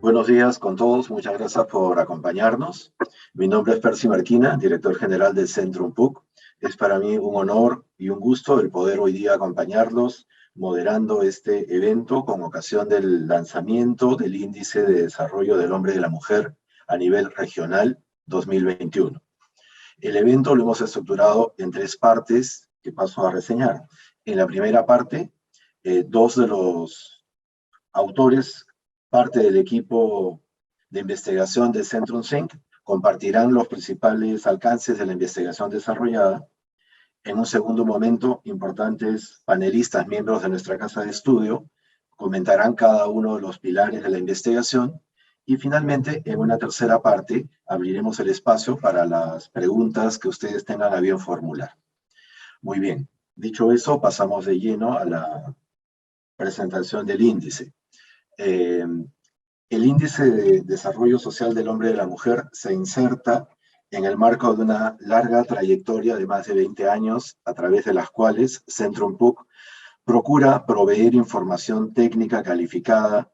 Buenos días con todos, muchas gracias por acompañarnos. Mi nombre es Percy Marquina, director general del Centrum PUC. Es para mí un honor y un gusto el poder hoy día acompañarlos moderando este evento con ocasión del lanzamiento del Índice de Desarrollo del Hombre y de la Mujer a nivel regional 2021. El evento lo hemos estructurado en tres partes que paso a reseñar. En la primera parte, dos de los autores, parte del equipo de investigación de Centrum Sync, compartirán los principales alcances de la investigación desarrollada. En un segundo momento, importantes panelistas, miembros de nuestra casa de estudio, comentarán cada uno de los pilares de la investigación. Y finalmente, en una tercera parte, abriremos el espacio para las preguntas que ustedes tengan a bien formular. Muy bien, dicho eso, pasamos de lleno a la presentación del índice. El Índice de Desarrollo Social del Hombre y de la Mujer se inserta en el marco de una larga trayectoria de más de 20 años, a través de las cuales Centrum PUC procura proveer información técnica calificada,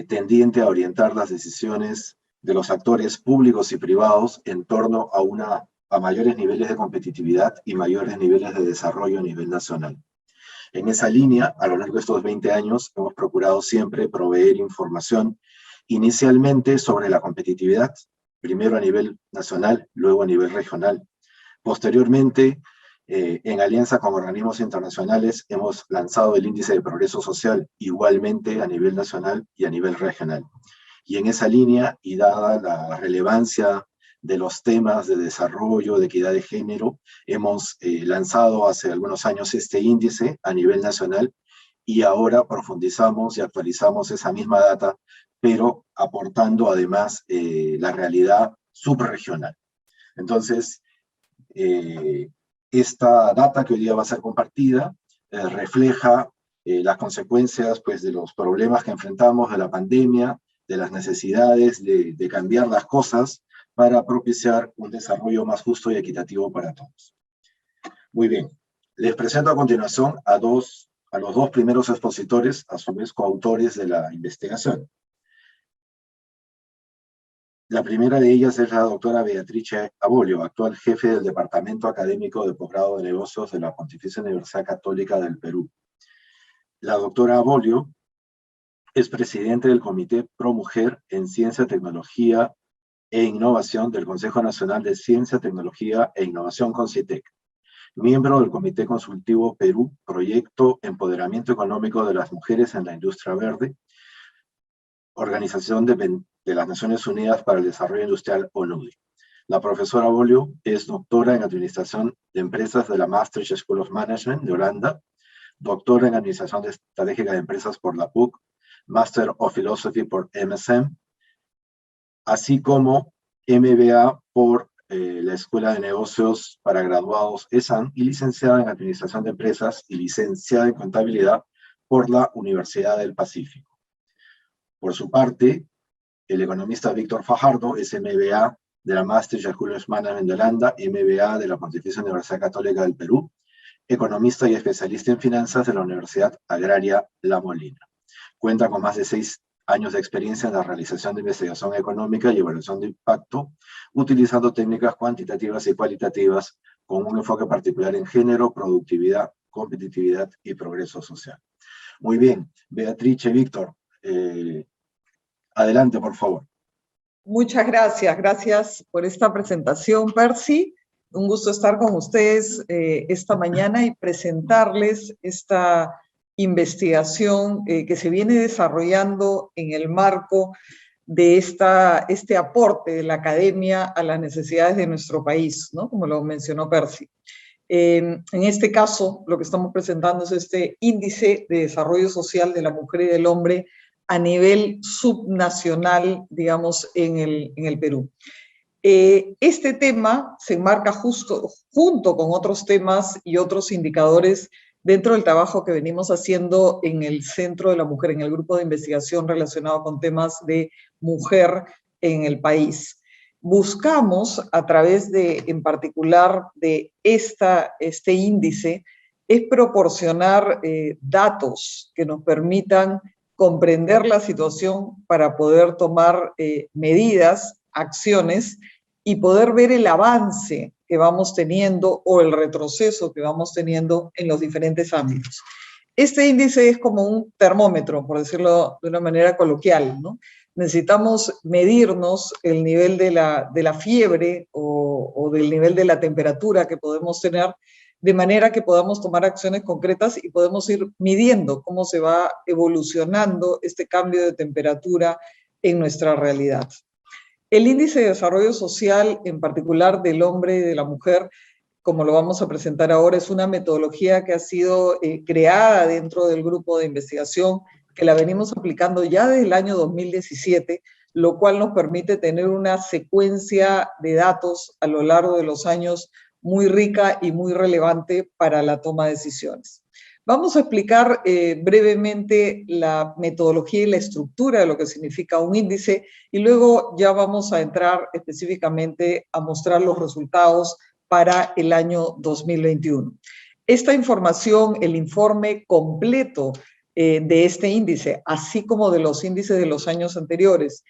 tendiente a orientar las decisiones de los actores públicos y privados en torno a mayores niveles de competitividad y mayores niveles de desarrollo a nivel nacional. En esa línea, a lo largo de estos 20 años, hemos procurado siempre proveer información inicialmente sobre la competitividad, primero a nivel nacional, luego a nivel regional. Posteriormente, en alianza con organismos internacionales, hemos lanzado el Índice de Progreso Social, igualmente a nivel nacional y a nivel regional. Y en esa línea, y dada la relevancia de los temas de desarrollo, de equidad de género, hemos lanzado hace algunos años este índice a nivel nacional y ahora profundizamos y actualizamos esa misma data, pero aportando además la realidad subregional. Entonces, esta data que hoy día va a ser compartida refleja las consecuencias pues, de los problemas que enfrentamos, de la pandemia, de las necesidades de cambiar las cosas para propiciar un desarrollo más justo y equitativo para todos. Muy bien, les presento a continuación a los dos primeros expositores, a su vez coautores de la investigación. La primera de ellas es la doctora Beatrice Abolio, actual jefe del Departamento Académico de Posgrado de Negocios de la Pontificia Universidad Católica del Perú. La doctora Abolio es presidente del Comité Pro Mujer en Ciencia, Tecnología e Innovación del Consejo Nacional de Ciencia, Tecnología e Innovación, CONCITEC. Miembro del Comité Consultivo Perú, Proyecto Empoderamiento Económico de las Mujeres en la Industria Verde, Organización de las Naciones Unidas para el Desarrollo Industrial, ONUDI. La profesora Abolio es doctora en Administración de Empresas de la Maastricht School of Management de Holanda, doctora en Administración Estratégica de Empresas por la PUC, Master of Philosophy por MSM, así como MBA por la Escuela de Negocios para Graduados ESAN y licenciada en Administración de Empresas y licenciada en Contabilidad por la Universidad del Pacífico. Por su parte, el economista Víctor Fajardo es MBA de la Maastricht School of Management de Holanda, MBA de la Pontificia Universidad Católica del Perú, economista y especialista en finanzas de la Universidad Agraria La Molina. Cuenta con más de 6 años de experiencia en la realización de investigación económica y evaluación de impacto, utilizando técnicas cuantitativas y cualitativas con un enfoque particular en género, productividad, competitividad y progreso social. Muy bien, Beatrice, Víctor, adelante, por favor. Muchas gracias. Gracias por esta presentación, Percy. Un gusto estar con ustedes esta mañana y presentarles esta investigación que se viene desarrollando en el marco de este aporte de la academia a las necesidades de nuestro país, ¿no? Como lo mencionó Percy. En este caso, lo que estamos presentando es este Índice de Desarrollo Social de la Mujer y del Hombre a nivel subnacional, digamos, en el Perú. Este tema se enmarca junto con otros temas y otros indicadores dentro del trabajo que venimos haciendo en el Centro de la Mujer, en el grupo de investigación relacionado con temas de mujer en el país. Buscamos, a través de, en particular, de este índice, es proporcionar datos que nos permitan comprender la situación para poder tomar medidas, acciones y poder ver el avance que vamos teniendo o el retroceso que vamos teniendo en los diferentes ámbitos. Este índice es como un termómetro, por decirlo de una manera coloquial, ¿no? Necesitamos medirnos el nivel de la fiebre o del nivel de la temperatura que podemos tener, de manera que podamos tomar acciones concretas y podemos ir midiendo cómo se va evolucionando este cambio de temperatura en nuestra realidad. El índice de desarrollo social, en particular del hombre y de la mujer, como lo vamos a presentar ahora, es una metodología que ha sido creada dentro del grupo de investigación, que la venimos aplicando ya desde el año 2017, lo cual nos permite tener una secuencia de datos a lo largo de los años muy rica y muy relevante para la toma de decisiones. Vamos a explicar brevemente la metodología y la estructura de lo que significa un índice y luego ya vamos a entrar específicamente a mostrar los resultados para el año 2021. Esta información, el informe completo de este índice, así como de los índices de los años anteriores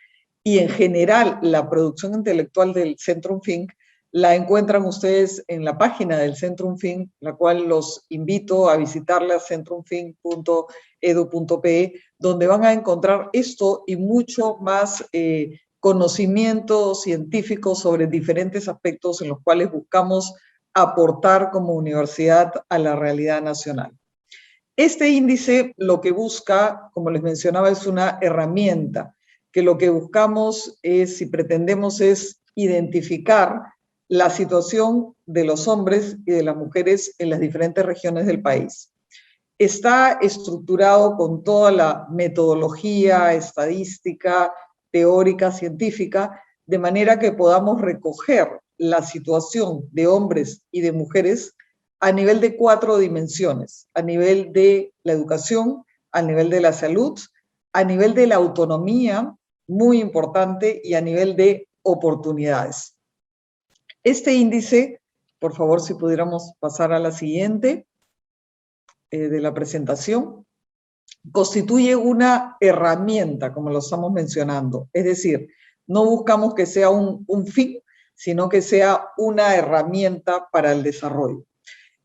y en general la producción intelectual del Centrum Fink, la encuentran ustedes en la página del Centrum Fink, la cual los invito a visitarla, centrumfink.edu.pe, donde van a encontrar esto y mucho más conocimiento científico sobre diferentes aspectos en los cuales buscamos aportar como universidad a la realidad nacional. Este índice lo que busca, como les mencionaba, es una herramienta, que lo que buscamos es, y pretendemos es identificar la situación de los hombres y de las mujeres en las diferentes regiones del país. Está estructurado con toda la metodología estadística, teórica, científica, de manera que podamos recoger la situación de hombres y de mujeres a nivel de 4 dimensiones, a nivel de la educación, a nivel de la salud, a nivel de la autonomía, muy importante, y a nivel de oportunidades. Este índice, por favor, si pudiéramos pasar a la siguiente de la presentación, constituye una herramienta, como lo estamos mencionando. Es decir, no buscamos que sea un fin, sino que sea una herramienta para el desarrollo.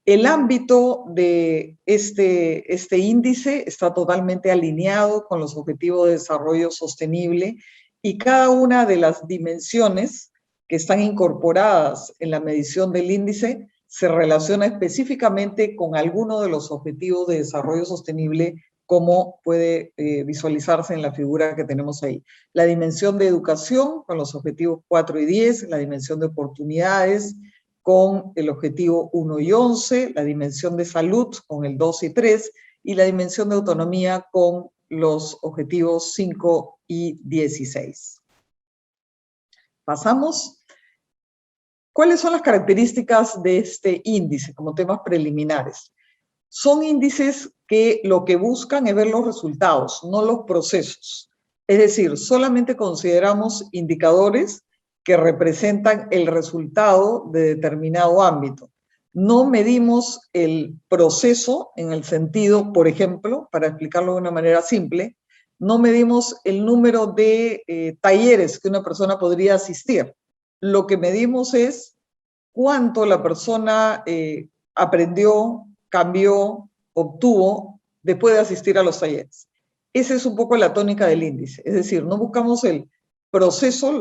El ámbito de este índice está totalmente alineado con los Objetivos de Desarrollo Sostenible y cada una de las dimensiones que están incorporadas en la medición del índice se relaciona específicamente con alguno de los Objetivos de Desarrollo Sostenible, como puede visualizarse en la figura que tenemos ahí. La dimensión de educación con los objetivos 4 y 10, la dimensión de oportunidades con el objetivo 1 y 11, la dimensión de salud con el 2 y 3, y la dimensión de autonomía con los objetivos 5 y 16. Pasamos. ¿Cuáles son las características de este índice como temas preliminares? Son índices que lo que buscan es ver los resultados, no los procesos. Es decir, solamente consideramos indicadores que representan el resultado de determinado ámbito. No medimos el proceso en el sentido, por ejemplo, para explicarlo de una manera simple, no medimos el número de talleres que una persona podría asistir. Lo que medimos es cuánto la persona aprendió, cambió, obtuvo después de asistir a los talleres. Esa es un poco la tónica del índice. Es decir, no buscamos el proceso,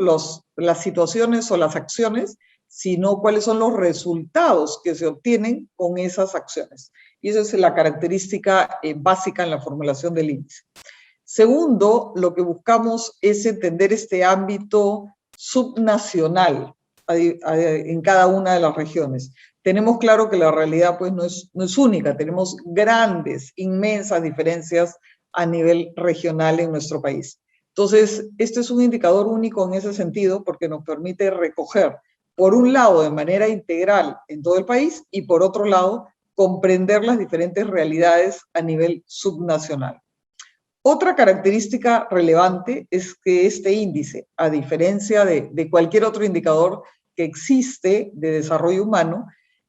las situaciones o las acciones, sino cuáles son los resultados que se obtienen con esas acciones. Y esa es la característica básica en la formulación del índice. Segundo, lo que buscamos es entender este ámbito subnacional en cada una de las regiones. Tenemos claro que la realidad pues no es única, tenemos grandes, inmensas diferencias a nivel regional en nuestro país. Entonces, este es un indicador único en ese sentido porque nos permite recoger, por un lado, de manera integral en todo el país y por otro lado, comprender las diferentes realidades a nivel subnacional. Otra característica relevante es que este índice, a diferencia de cualquier otro indicador que existe de desarrollo humano,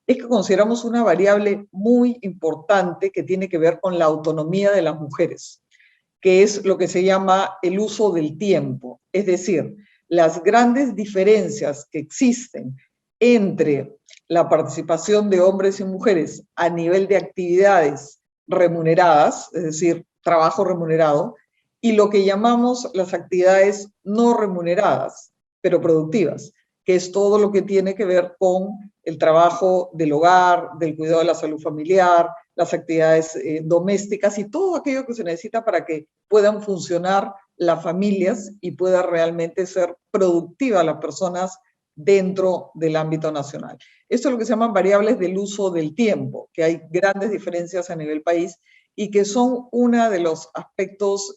es que consideramos una variable muy importante que tiene que ver con la autonomía de las mujeres. que es lo que se llama el uso del tiempo. Es decir, las grandes diferencias que existen entre la participación de hombres y mujeres a nivel de actividades remuneradas, es decir, trabajo remunerado, y lo que llamamos las actividades no remuneradas, pero productivas, que es todo lo que tiene que ver con el trabajo del hogar, del cuidado de la salud familiar, las actividades domésticas y todo aquello que se necesita para que puedan funcionar las familias y pueda realmente ser productiva las personas dentro del ámbito nacional. Esto es lo que se llaman variables del uso del tiempo, que hay grandes diferencias a nivel país y que son uno de los aspectos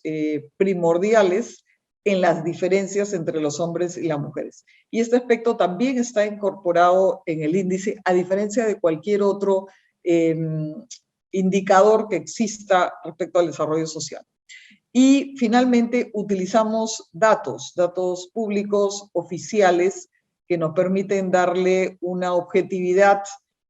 primordiales en las diferencias entre los hombres y las mujeres. Y este aspecto también está incorporado en el índice, a diferencia de cualquier otro indicador que exista respecto al desarrollo social. Y finalmente utilizamos datos públicos oficiales que nos permiten darle una objetividad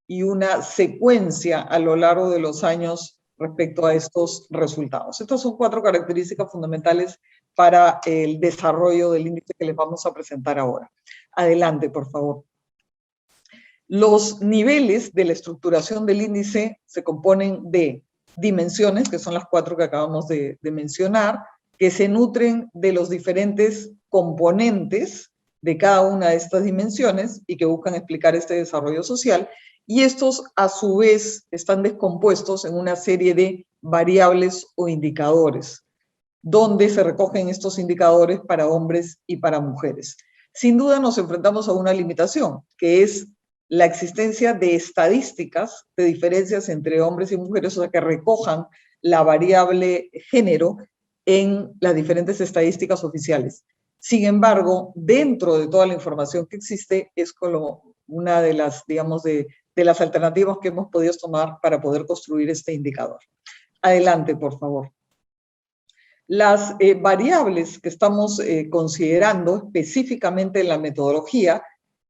y una secuencia a lo largo de los años respecto a estos resultados. Estas son 4 características fundamentales para el desarrollo del índice que les vamos a presentar ahora. Adelante, por favor. Los niveles de la estructuración del índice se componen de dimensiones, que son las 4 que acabamos de mencionar, que se nutren de los diferentes componentes de cada una de estas dimensiones y que buscan explicar este desarrollo social, y estos a su vez están descompuestos en una serie de variables o indicadores, donde se recogen estos indicadores para hombres y para mujeres. Sin duda nos enfrentamos a una limitación, que es la existencia de estadísticas de diferencias entre hombres y mujeres, o sea, que recojan la variable género en las diferentes estadísticas oficiales. Sin embargo, dentro de toda la información que existe, es como una de las, digamos, de las alternativas que hemos podido tomar para poder construir este indicador. Adelante, por favor. Las variables que estamos considerando específicamente en la metodología,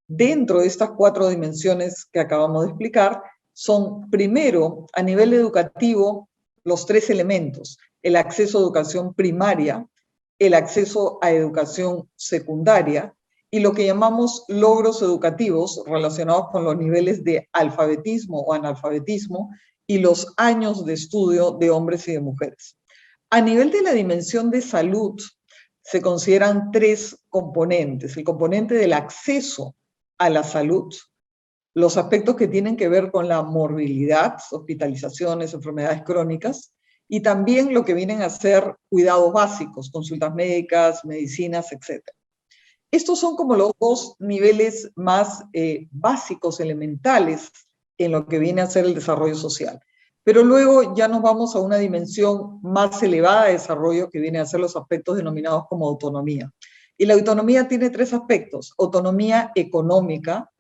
dentro de estas 4 dimensiones que acabamos de explicar, son primero, a nivel educativo, los 3 elementos: el acceso a educación primaria, el acceso a educación secundaria y lo que llamamos logros educativos relacionados con los niveles de alfabetismo o analfabetismo y los años de estudio de hombres y de mujeres. A nivel de la dimensión de salud, se consideran 3 componentes: el componente del acceso a la salud, los aspectos que tienen que ver con la morbilidad, hospitalizaciones, enfermedades crónicas, y también lo que vienen a ser cuidados básicos, consultas médicas, medicinas, etc. Estos son como los 2 niveles más básicos, elementales, en lo que viene a ser el desarrollo social. Pero luego ya nos vamos a una dimensión más elevada de desarrollo, que viene a ser los aspectos denominados como autonomía. Y la autonomía tiene 3 aspectos: autonomía económica,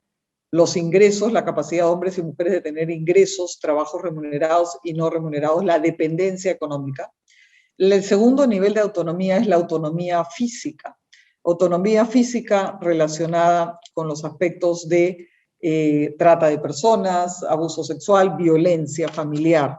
los ingresos, la capacidad de hombres y mujeres de tener ingresos, trabajos remunerados y no remunerados, la dependencia económica. El segundo nivel de autonomía es la autonomía física. Autonomía física relacionada con los aspectos de trata de personas, abuso sexual, violencia familiar.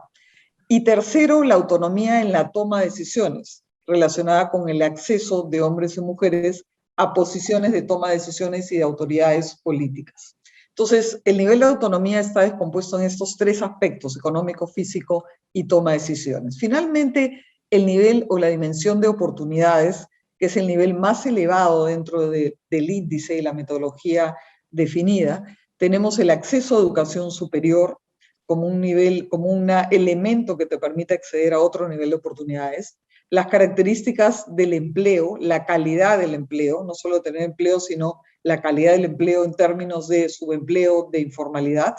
Y tercero, la autonomía en la toma de decisiones, relacionada con el acceso de hombres y mujeres a posiciones de toma de decisiones y de autoridades políticas. Entonces, el nivel de autonomía está descompuesto en estos 3 aspectos: económico, físico y toma de decisiones. Finalmente, el nivel o la dimensión de oportunidades, que es el nivel más elevado dentro del índice y la metodología definida, tenemos el acceso a educación superior como un nivel, como un elemento que te permite acceder a otro nivel de oportunidades. Las características del empleo, la calidad del empleo, no solo tener empleo, sino la calidad del empleo en términos de subempleo, de informalidad.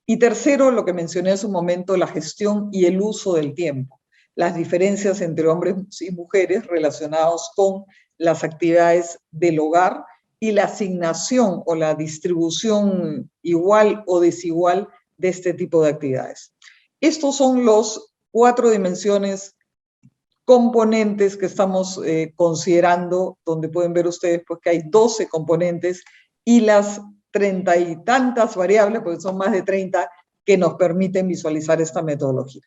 Y tercero, lo que mencioné hace un momento, la gestión y el uso del tiempo. Las diferencias entre hombres y mujeres relacionados con las actividades del hogar y la asignación o la distribución igual o desigual de este tipo de actividades. Estos son los 4 dimensiones componentes que estamos considerando, donde pueden ver ustedes pues, que hay 12 componentes y las 30 y tantas variables, porque son más de 30, que nos permiten visualizar esta metodología.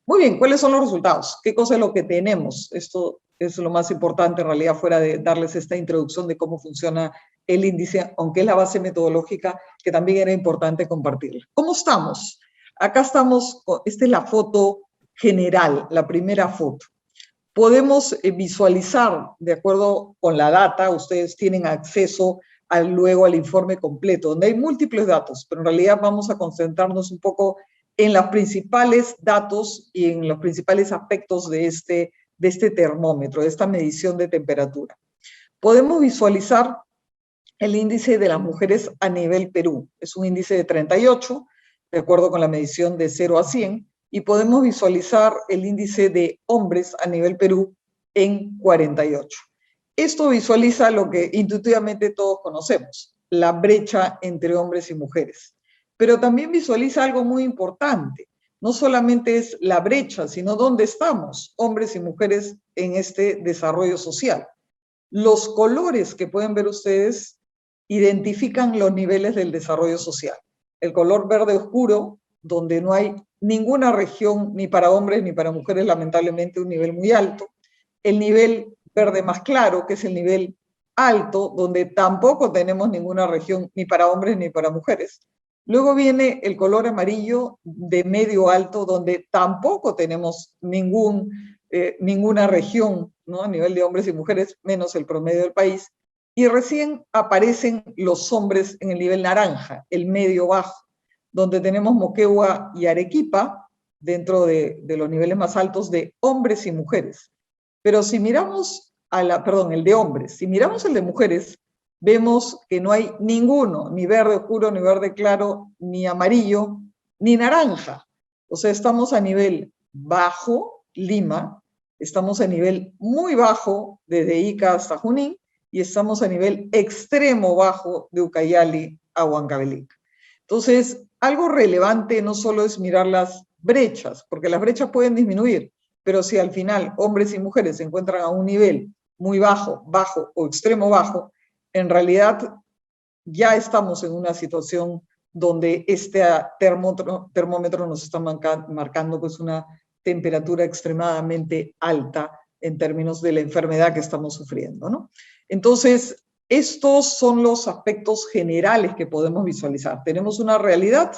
Muy bien, ¿cuáles son los resultados? ¿Qué cosa es lo que tenemos? Esto es lo más importante en realidad, fuera de darles esta introducción de cómo funciona el índice, aunque es la base metodológica, que también era importante compartirla. ¿Cómo estamos? Acá estamos, esta es la foto general, la primera foto. Podemos visualizar, de acuerdo con la data, ustedes tienen acceso luego al informe completo, donde hay múltiples datos, pero en realidad vamos a concentrarnos un poco en los principales datos y en los principales aspectos de este termómetro, de esta medición de temperatura. Podemos visualizar el índice de las mujeres a nivel Perú. Es un índice de 38, de acuerdo con la medición de 0 a 100, y podemos visualizar el índice de hombres a nivel Perú en 48. Esto visualiza lo que intuitivamente todos conocemos, la brecha entre hombres y mujeres. Pero también visualiza algo muy importante. No solamente es la brecha, sino dónde estamos, hombres y mujeres, en este desarrollo social. Los colores que pueden ver ustedes identifican los niveles del desarrollo social. El color verde oscuro, donde no hay ninguna región, ni para hombres ni para mujeres, lamentablemente, un nivel muy alto. El nivel verde más claro, que es el nivel alto, donde tampoco tenemos ninguna región, ni para hombres ni para mujeres. Luego viene el color amarillo de medio alto, donde tampoco tenemos ninguna región, ¿no?, a nivel de hombres y mujeres, menos el promedio del país. Y recién aparecen los hombres en el nivel naranja, el medio bajo, donde tenemos Moquegua y Arequipa, dentro de los niveles más altos de hombres y mujeres. Pero si miramos el de hombres, si miramos el de mujeres, vemos que no hay ninguno, ni verde oscuro, ni verde claro, ni amarillo, ni naranja. O sea, estamos a nivel bajo, Lima, estamos a nivel muy bajo, desde Ica hasta Junín, y estamos a nivel extremo bajo de Ucayali a Huancavelica. Entonces, algo relevante no solo es mirar las brechas, porque las brechas pueden disminuir, pero si al final hombres y mujeres se encuentran a un nivel muy bajo, bajo o extremo bajo, en realidad ya estamos en una situación donde este termómetro nos está marcando pues una temperatura extremadamente alta en términos de la enfermedad que estamos sufriendo, ¿no? Entonces, estos son los aspectos generales que podemos visualizar. Tenemos una realidad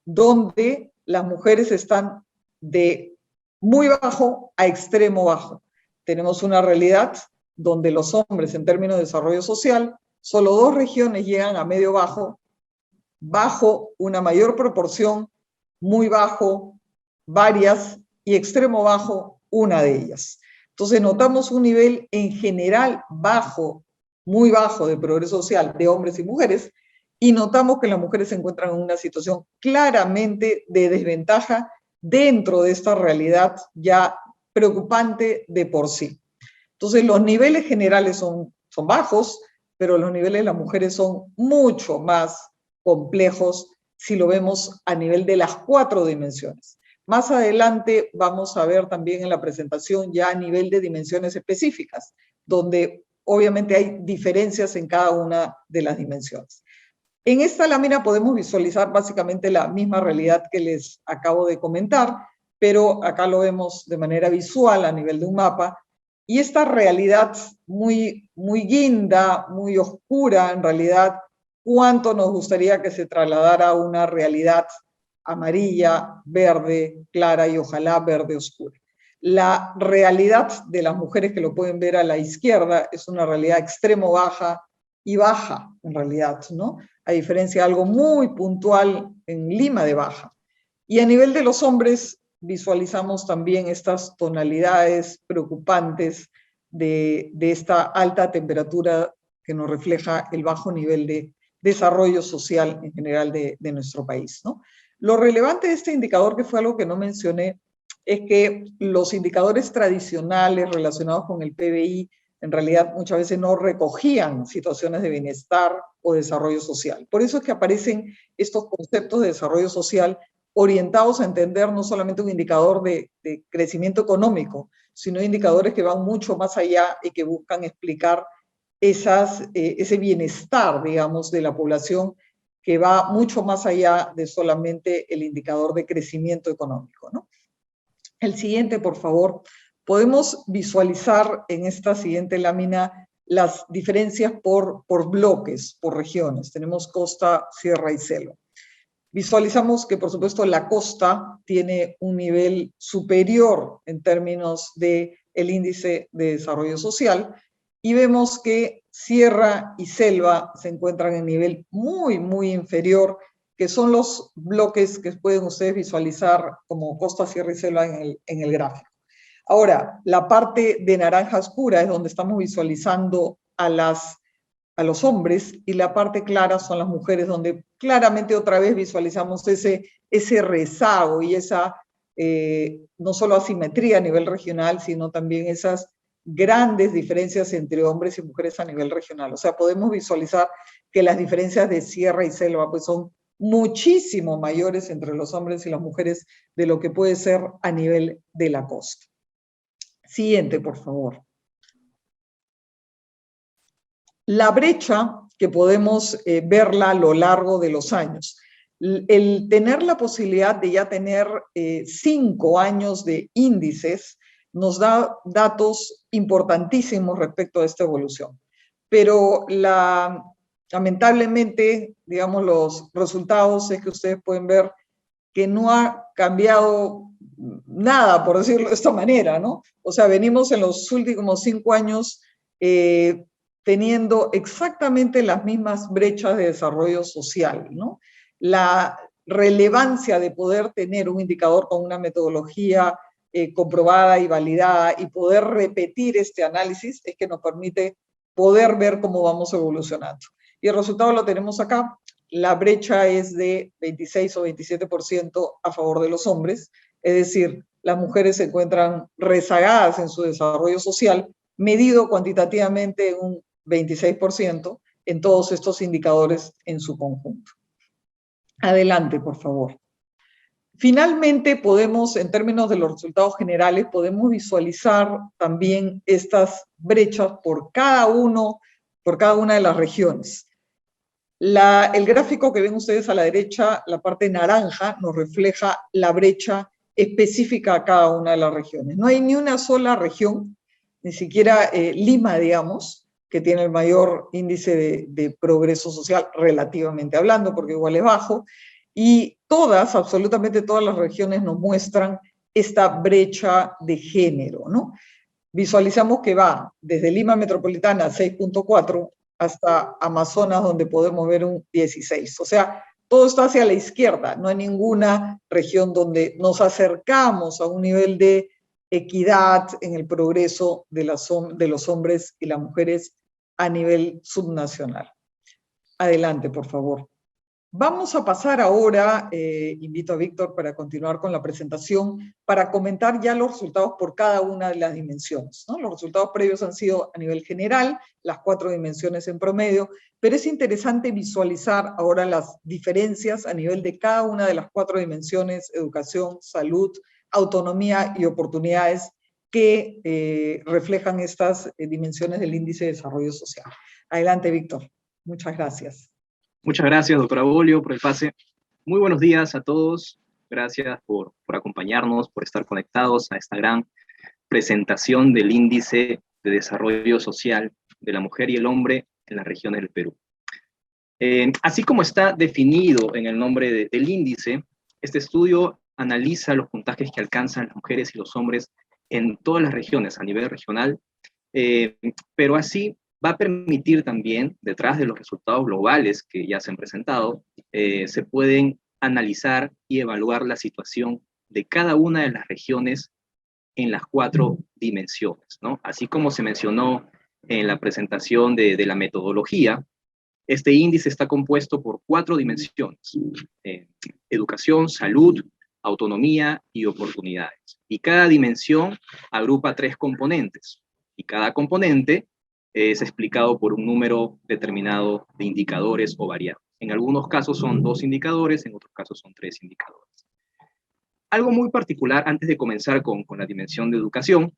donde las mujeres están de muy bajo a extremo bajo. Tenemos una realidad donde los hombres, en términos de desarrollo social, solo 2 regiones llegan a medio bajo, bajo una mayor proporción, muy bajo, varias, y extremo bajo, una de ellas. Entonces notamos un nivel en general bajo, muy bajo de progreso social de hombres y mujeres, y notamos que las mujeres se encuentran en una situación claramente de desventaja dentro de esta realidad ya preocupante de por sí. Entonces los niveles generales son bajos, pero los niveles de las mujeres son mucho más complejos si lo vemos a nivel de las 4 dimensiones. Más adelante vamos a ver también en la presentación ya a nivel de dimensiones específicas, donde obviamente hay diferencias en cada una de las dimensiones. En esta lámina podemos visualizar básicamente la misma realidad que les acabo de comentar, pero acá lo vemos de manera visual a nivel de un mapa, y esta realidad muy guinda, muy oscura, en realidad, ¿cuánto nos gustaría que se trasladara a una realidad amarilla, verde, clara y ojalá verde oscura? La realidad de las mujeres, que lo pueden ver a la izquierda, es una realidad extremo baja y baja, en realidad, ¿no? A diferencia de algo muy puntual en Lima de baja. Y a nivel de los hombres, visualizamos también estas tonalidades preocupantes de esta alta temperatura que nos refleja el bajo nivel de desarrollo social en general de nuestro país, ¿no? Lo relevante de este indicador, que fue algo que no mencioné, es que los indicadores tradicionales relacionados con el PBI en realidad muchas veces no recogían situaciones de bienestar o desarrollo social. Por eso es que aparecen estos conceptos de desarrollo social orientados a entender no solamente un indicador de crecimiento económico, sino indicadores que van mucho más allá y que buscan explicar ese bienestar, digamos, de la población que va mucho más allá de solamente el indicador de crecimiento económico, ¿no? El siguiente, por favor. Podemos visualizar en esta siguiente lámina las diferencias por bloques, por regiones. Tenemos costa, sierra y selva. Visualizamos que, por supuesto, la costa tiene un nivel superior en términos del índice de desarrollo social y vemos que sierra y selva se encuentran en nivel muy, muy inferior, que son los bloques que pueden ustedes visualizar como costa, sierra y selva en el gráfico. Ahora, la parte de naranja oscura es donde estamos visualizando a los hombres, y la parte clara son las mujeres, donde claramente otra vez visualizamos ese rezago y esa no solo asimetría a nivel regional, sino también esas grandes diferencias entre hombres y mujeres a nivel regional. O sea, podemos visualizar que las diferencias de sierra y selva pues son muchísimo mayores entre los hombres y las mujeres de lo que puede ser a nivel de la costa. Siguiente, por favor. La brecha que podemos verla a lo largo de los años. El tener la posibilidad de ya tener 5 años de índices nos da datos importantísimos respecto a esta evolución. Pero lamentablemente, digamos, los resultados es que ustedes pueden ver que no ha cambiado nada, por decirlo de esta manera, ¿no? O sea, venimos en los últimos 5 años teniendo exactamente las mismas brechas de desarrollo social, ¿no? La relevancia de poder tener un indicador con una metodología comprobada y validada y poder repetir este análisis es que nos permite poder ver cómo vamos evolucionando. Y el resultado lo tenemos acá. La brecha es de 26 o 27% a favor de los hombres, es decir, las mujeres se encuentran rezagadas en su desarrollo social, medido cuantitativamente en un 26% en todos estos indicadores en su conjunto. Adelante, por favor. Finalmente, podemos, en términos de los resultados generales, podemos visualizar también estas brechas por cada una de las regiones. El gráfico que ven ustedes a la derecha, la parte naranja, nos refleja la brecha específica a cada una de las regiones. No hay ni una sola región, ni siquiera Lima, digamos, que tiene el mayor índice de progreso social, relativamente hablando, porque igual es bajo, y todas, absolutamente todas las regiones nos muestran esta brecha de género, ¿no? Visualizamos que va desde Lima Metropolitana 6.4 hasta Amazonas, donde podemos ver un 16. O sea, todo está hacia la izquierda. No hay ninguna región donde nos acercamos a un nivel de equidad en el progreso de los hombres y las mujeres a nivel subnacional. Adelante, por favor. Vamos a pasar ahora, invito a Víctor para continuar con la presentación, para comentar ya los resultados por cada una de las dimensiones, ¿no? Los resultados previos han sido a nivel general, las 4 dimensiones en promedio, pero es interesante visualizar ahora las diferencias a nivel de cada una de las 4 dimensiones: educación, salud, autonomía y oportunidades, que reflejan estas dimensiones del índice de desarrollo social. Adelante, Víctor. Muchas gracias. Muchas gracias, doctora Bolio, por el pase. Muy buenos días a todos. Gracias por acompañarnos, por estar conectados a esta gran presentación del Índice de Desarrollo Social de la Mujer y el Hombre en las regiones del Perú. Así como está definido en el nombre del índice, este estudio analiza los puntajes que alcanzan las mujeres y los hombres en todas las regiones a nivel regional, pero así va a permitir también, detrás de los resultados globales que ya se han presentado, se pueden analizar y evaluar la situación de cada una de las regiones en las 4 dimensiones, ¿no? Así como se mencionó en la presentación de la metodología, este índice está compuesto por 4 dimensiones: educación, salud, autonomía y oportunidades. Y cada dimensión agrupa 3 componentes, y cada componente es explicado por un número determinado de indicadores o variables. En algunos casos son 2 indicadores, en otros casos son 3 indicadores. Algo muy particular antes de comenzar con la dimensión de educación,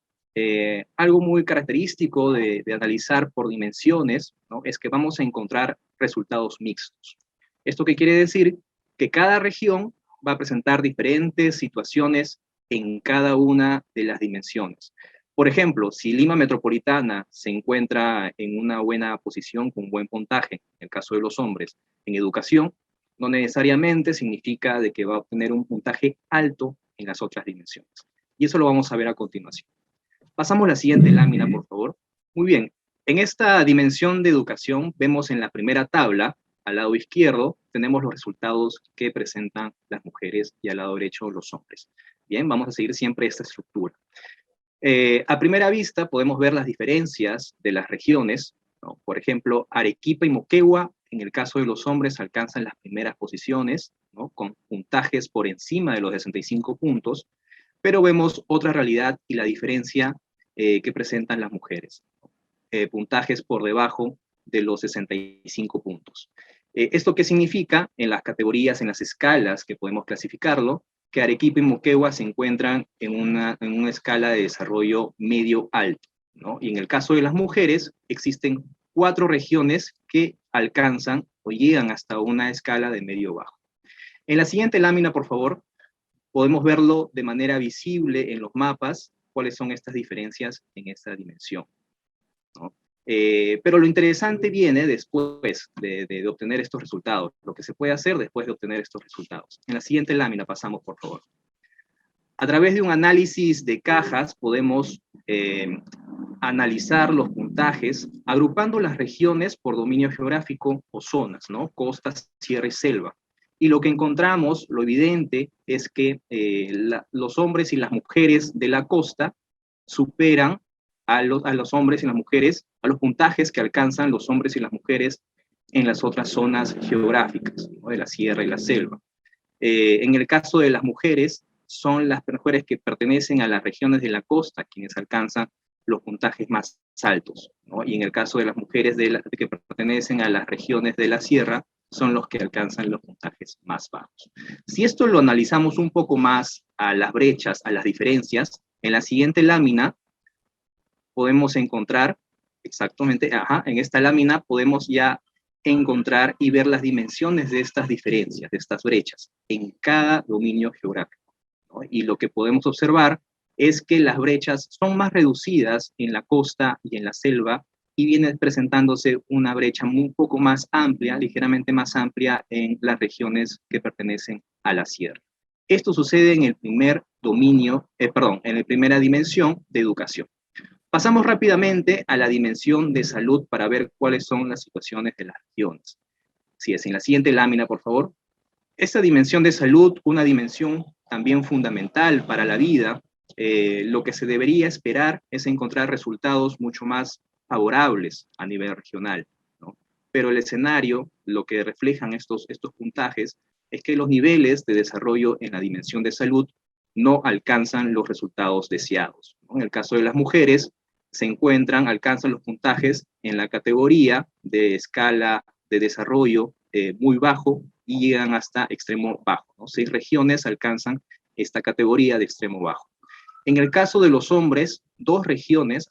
algo muy característico de analizar por dimensiones, ¿no?, es que vamos a encontrar resultados mixtos. ¿Esto qué quiere decir? Que cada región va a presentar diferentes situaciones en cada una de las dimensiones. Por ejemplo, si Lima Metropolitana se encuentra en una buena posición con un buen puntaje, en el caso de los hombres, en educación, no necesariamente significa de que va a obtener un puntaje alto en las otras dimensiones. Y eso lo vamos a ver a continuación. Pasamos a la siguiente lámina, por favor. Muy bien, en esta dimensión de educación vemos en la primera tabla, al lado izquierdo, tenemos los resultados que presentan las mujeres y al lado derecho los hombres. Bien, vamos a seguir siempre esta estructura. A primera vista podemos ver las diferencias de las regiones, ¿no? Por ejemplo, Arequipa y Moquegua, en el caso de los hombres, alcanzan las primeras posiciones, ¿no? Con puntajes por encima de los 65 puntos, pero vemos otra realidad y la diferencia que presentan las mujeres. Puntajes por debajo de los 65 puntos. ¿Esto qué significa? En las categorías, en las escalas que podemos clasificarlo, que Arequipa y Moquegua se encuentran en una escala de desarrollo medio-alto, ¿no? Y en el caso de las mujeres, existen 4 regiones que alcanzan o llegan hasta una escala de medio-bajo. En la siguiente lámina, por favor, podemos verlo de manera visible en los mapas, cuáles son estas diferencias en esta dimensión, ¿no? Pero lo interesante viene después de obtener estos resultados, lo que se puede hacer después de obtener estos resultados. En la siguiente lámina pasamos, por favor. A través de un análisis de cajas podemos analizar los puntajes agrupando las regiones por dominio geográfico o zonas, ¿no? Costa, sierra y selva. Y lo que encontramos, lo evidente, es que los hombres y las mujeres de la costa superan a los hombres y las mujeres, a los puntajes que alcanzan los hombres y las mujeres en las otras zonas geográficas, ¿no? De la sierra y la selva. En el caso de las mujeres, son las mujeres que pertenecen a las regiones de la costa quienes alcanzan los puntajes más altos, ¿no? Y en el caso de las mujeres que pertenecen a las regiones de la sierra, son los que alcanzan los puntajes más bajos. Si esto lo analizamos un poco más a las brechas, a las diferencias, en la siguiente lámina podemos encontrar, exactamente, en esta lámina podemos ya encontrar y ver las dimensiones de estas diferencias, de estas brechas, en cada dominio geográfico, ¿no? Y lo que podemos observar es que las brechas son más reducidas en la costa y en la selva, y viene presentándose una brecha un poco más amplia, ligeramente más amplia en las regiones que pertenecen a la sierra. Esto sucede en el primer dominio, en la primera dimensión de educación. Pasamos rápidamente a la dimensión de salud para ver cuáles son las situaciones de las regiones. Si es en la siguiente lámina, por favor. Esta dimensión de salud, una dimensión también fundamental para la vida, lo que se debería esperar es encontrar resultados mucho más favorables a nivel regional, ¿no? Pero el escenario, lo que reflejan estos puntajes, es que los niveles de desarrollo en la dimensión de salud no alcanzan los resultados deseados, ¿no? En el caso de las mujeres, alcanzan los puntajes en la categoría de escala de desarrollo muy bajo y llegan hasta extremo bajo, ¿no? 6 regiones alcanzan esta categoría de extremo bajo. En el caso de los hombres,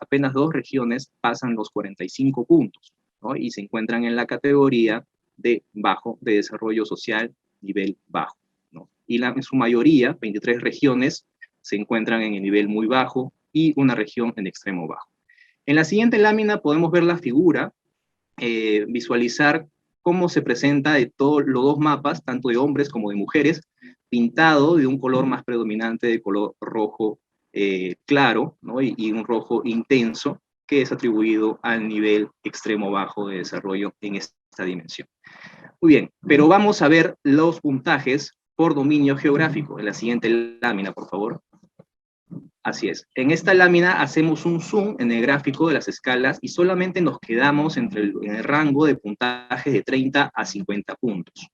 apenas dos regiones pasan los 45 puntos, ¿no? Y se encuentran en la categoría de bajo, de desarrollo social, nivel bajo, ¿no? Y en su mayoría, 23 regiones, se encuentran en el nivel muy bajo y una región en extremo bajo. En la siguiente lámina podemos ver la figura, visualizar cómo se presenta de todos los 2 mapas, tanto de hombres como de mujeres, pintado de un color más predominante de color rojo claro, ¿no? Y un rojo intenso que es atribuido al nivel extremo bajo de desarrollo en esta dimensión. Muy bien, pero vamos a ver los puntajes por dominio geográfico. En la siguiente lámina, por favor. Así es. En esta lámina hacemos un zoom en el gráfico de las escalas y solamente nos quedamos en el rango de puntajes de 30 a 50 puntos.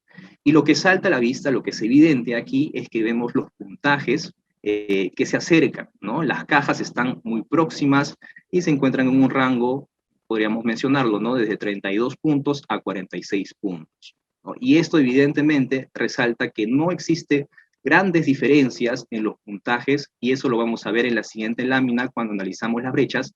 Y lo que salta a la vista, lo que es evidente aquí, es que vemos los puntajes que se acercan, ¿no? Las cajas están muy próximas y se encuentran en un rango, podríamos mencionarlo, ¿no? Desde 32 puntos a 46 puntos, ¿no? Y esto evidentemente resalta que no existe grandes diferencias en los puntajes, y eso lo vamos a ver en la siguiente lámina cuando analizamos las brechas,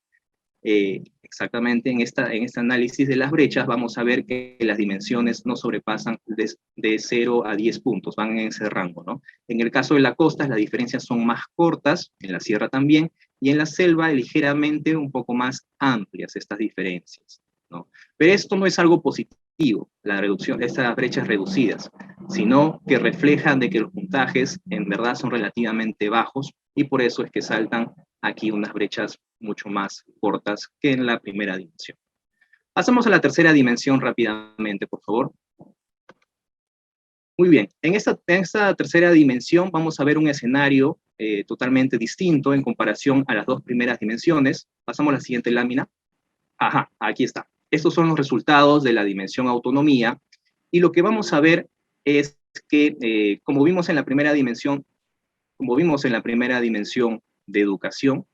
Exactamente en este análisis de las brechas vamos a ver que las dimensiones no sobrepasan de 0 a 10 puntos, van en ese rango, ¿no? En el caso de la costa, las diferencias son más cortas, en la sierra también, y en la selva ligeramente un poco más amplias estas diferencias, ¿no? Pero esto no es algo positivo, la reducción de estas brechas reducidas, sino que reflejan de que los puntajes en verdad son relativamente bajos y por eso es que saltan aquí unas brechas mucho más cortas que en la primera dimensión. Pasamos a la tercera dimensión rápidamente, por favor. Muy bien, en esta tercera dimensión vamos a ver un escenario totalmente distinto en comparación a las dos primeras dimensiones. Pasamos a la siguiente lámina. Ajá, aquí está. Estos son los resultados de la dimensión autonomía y lo que vamos a ver es que, como vimos en la primera dimensión de educación,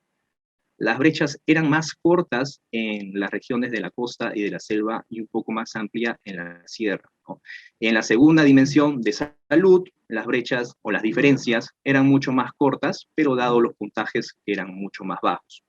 las brechas eran más cortas en las regiones de la costa y de la selva y un poco más amplia en la sierra, ¿no? En la segunda dimensión de salud, las brechas o las diferencias eran mucho más cortas, pero dado los puntajes eran mucho más bajos.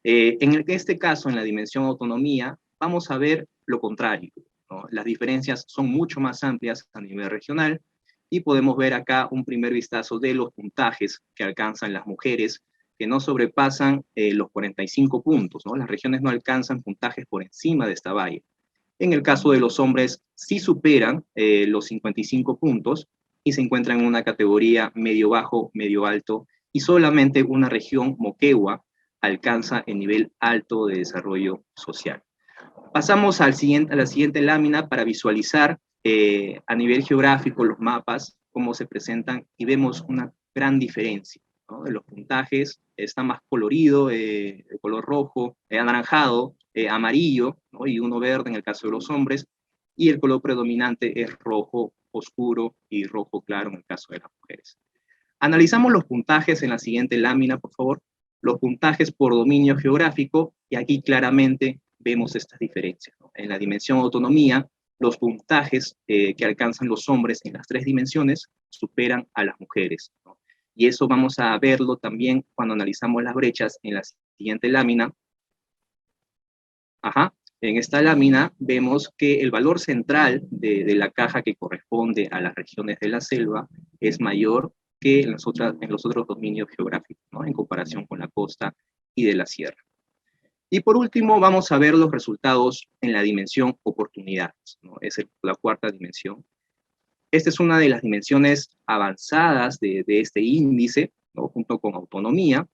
En este caso, en la dimensión autonomía, vamos a ver lo contrario, ¿no? Las diferencias son mucho más amplias a nivel regional y podemos ver acá un primer vistazo de los puntajes que alcanzan las mujeres que no sobrepasan los 45 puntos, ¿no? Las regiones no alcanzan puntajes por encima de esta valla. En el caso de los hombres, sí superan los 55 puntos y se encuentran en una categoría medio-bajo, medio-alto, y solamente una región, Moquegua, alcanza el nivel alto de desarrollo social. Pasamos a la siguiente lámina para visualizar a nivel geográfico los mapas, cómo se presentan, y vemos una gran diferencia, ¿no? Los puntajes está más colorido, de color rojo, anaranjado, amarillo, ¿no? Y uno verde en el caso de los hombres, y el color predominante es rojo oscuro y rojo claro en el caso de las mujeres. Analizamos los puntajes en la siguiente lámina, por favor. Los puntajes por dominio geográfico, y aquí claramente vemos estas diferencias, ¿no? En la dimensión autonomía, los puntajes que alcanzan los hombres en las 3 dimensiones superan a las mujeres, ¿no? Y eso vamos a verlo también cuando analizamos las brechas en la siguiente lámina. Ajá. En esta lámina vemos que el valor central de la caja que corresponde a las regiones de la selva es mayor que en los otros dominios geográficos, ¿no? En comparación con la costa y de la sierra. Y por último, vamos a ver los resultados en la dimensión oportunidades, ¿no? Es la cuarta dimensión. Esta es una de las dimensiones avanzadas de este índice, ¿no? Junto con autonomía,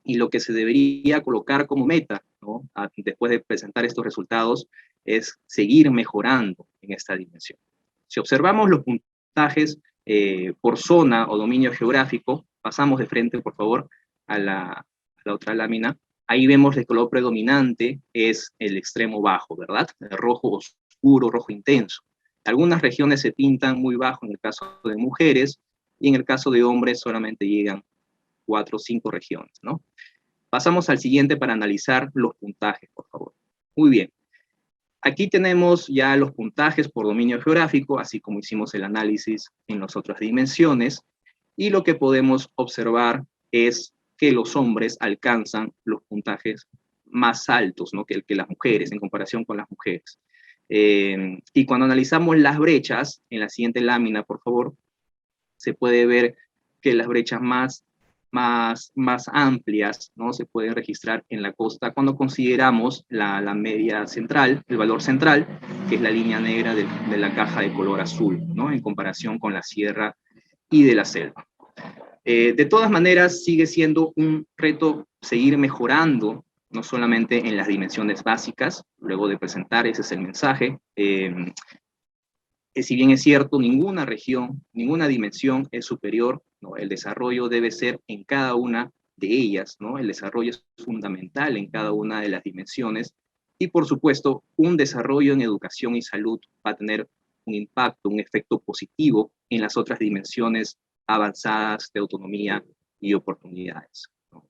y lo que se debería colocar como meta, ¿no? Después de presentar estos resultados, es seguir mejorando en esta dimensión. Si observamos los puntajes por zona o dominio geográfico, pasamos de frente, por favor, a la otra lámina. Ahí vemos el color predominante es el extremo bajo, ¿verdad? El rojo oscuro, rojo intenso. Algunas regiones se pintan muy bajo en el caso de mujeres, y en el caso de hombres solamente llegan 4 o 5 regiones, ¿no? Pasamos al siguiente para analizar los puntajes, por favor. Muy bien. Aquí tenemos ya los puntajes por dominio geográfico, así como hicimos el análisis en las otras dimensiones, y lo que podemos observar es que los hombres alcanzan los puntajes más altos, ¿no? que las mujeres, en comparación con las mujeres. Y cuando analizamos las brechas, en la siguiente lámina, por favor, se puede ver que las brechas más amplias, ¿no? Se pueden registrar en la costa cuando consideramos la media central, el valor central, que es la línea negra de la caja de color azul, ¿no? En comparación con la sierra y de la selva. De todas maneras, sigue siendo un reto seguir mejorando, no solamente en las dimensiones básicas, luego de presentar, ese es el mensaje. Si bien es cierto, ninguna región, ninguna dimensión es superior, ¿no? El desarrollo debe ser en cada una de ellas, ¿no? El desarrollo es fundamental en cada una de las dimensiones, y por supuesto, un desarrollo en educación y salud va a tener un impacto, un efecto positivo en las otras dimensiones avanzadas de autonomía y oportunidades, ¿no?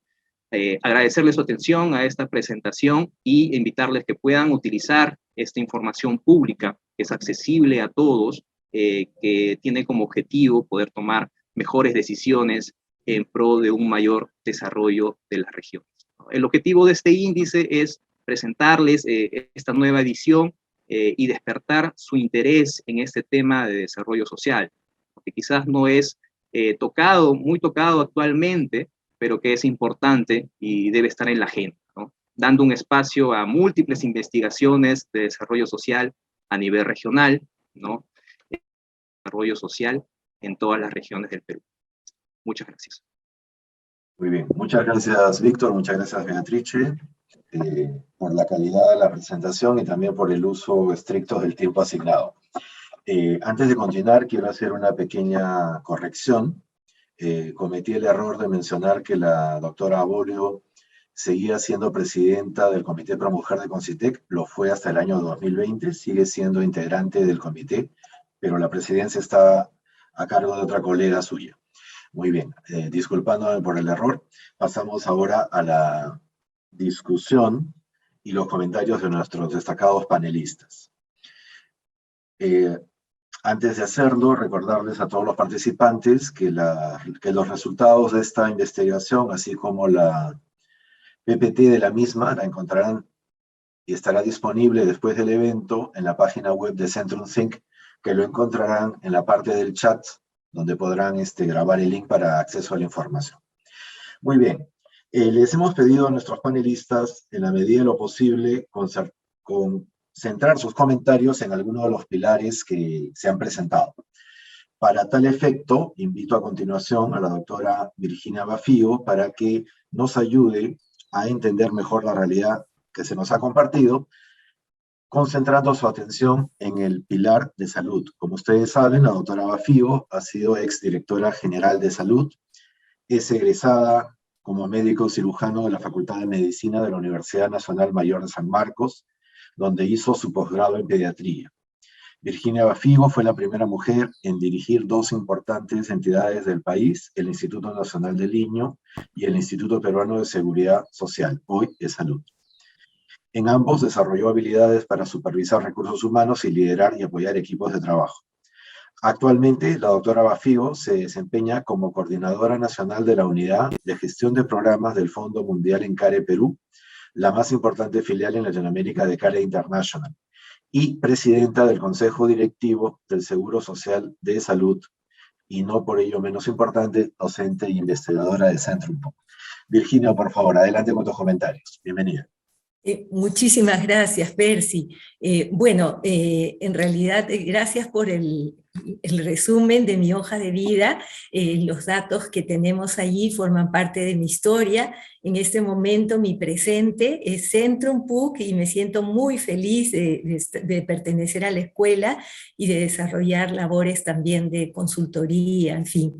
Agradecerles su atención a esta presentación y invitarles que puedan utilizar esta información pública, que es accesible a todos, que tiene como objetivo poder tomar mejores decisiones en pro de un mayor desarrollo de las regiones. El objetivo de este índice es presentarles esta nueva edición y despertar su interés en este tema de desarrollo social, que quizás no es muy tocado actualmente, pero que es importante y debe estar en la agenda, ¿no? Dando un espacio a múltiples investigaciones de desarrollo social a nivel regional, ¿no? Desarrollo social en todas las regiones del Perú. Muchas gracias. Muy bien, muchas gracias Víctor, muchas gracias Beatrice por la calidad de la presentación y también por el uso estricto del tiempo asignado. Antes de continuar, quiero hacer una pequeña corrección. Cometí el error de mencionar que la doctora Aborio seguía siendo presidenta del Comité Pro Mujer de Concitec, lo fue hasta el año 2020, sigue siendo integrante del comité, pero la presidencia está a cargo de otra colega suya. Muy bien, disculpándome por el error, pasamos ahora a la discusión y los comentarios de nuestros destacados panelistas. Antes de hacerlo, recordarles a todos los participantes que los resultados de esta investigación, así como la PPT de la misma, la encontrarán y estará disponible después del evento en la página web de Centrum Think, que lo encontrarán en la parte del chat, donde podrán grabar el link para acceso a la información. Muy bien, les hemos pedido a nuestros panelistas, en la medida de lo posible, centrar sus comentarios en algunos de los pilares que se han presentado. Para tal efecto, invito a continuación a la doctora Virginia Bafío para que nos ayude a entender mejor la realidad que se nos ha compartido, concentrando su atención en el pilar de salud. Como ustedes saben, la doctora Bafío ha sido exdirectora general de salud, es egresada como médico cirujano de la Facultad de Medicina de la Universidad Nacional Mayor de San Marcos, donde hizo su posgrado en pediatría. Virginia Bafío fue la primera mujer en dirigir dos importantes entidades del país, el Instituto Nacional del Niño y el Instituto Peruano de Seguridad Social, hoy ESalud. En ambos desarrolló habilidades para supervisar recursos humanos y liderar y apoyar equipos de trabajo. Actualmente, la doctora Bafío se desempeña como coordinadora nacional de la Unidad de Gestión de Programas del Fondo Mundial en CARE Perú, la más importante filial en Latinoamérica de CARE International, y presidenta del Consejo Directivo del Seguro Social de Salud, y no por ello menos importante, docente y investigadora de Centrum PUC. Virginia, por favor, adelante con tus comentarios. Bienvenida. Muchísimas gracias, Percy. En realidad, gracias por el resumen de mi hoja de vida. Los datos que tenemos allí forman parte de mi historia. En este momento mi presente es Centrum PUC y me siento muy feliz de pertenecer a la escuela y de desarrollar labores también de consultoría, en fin.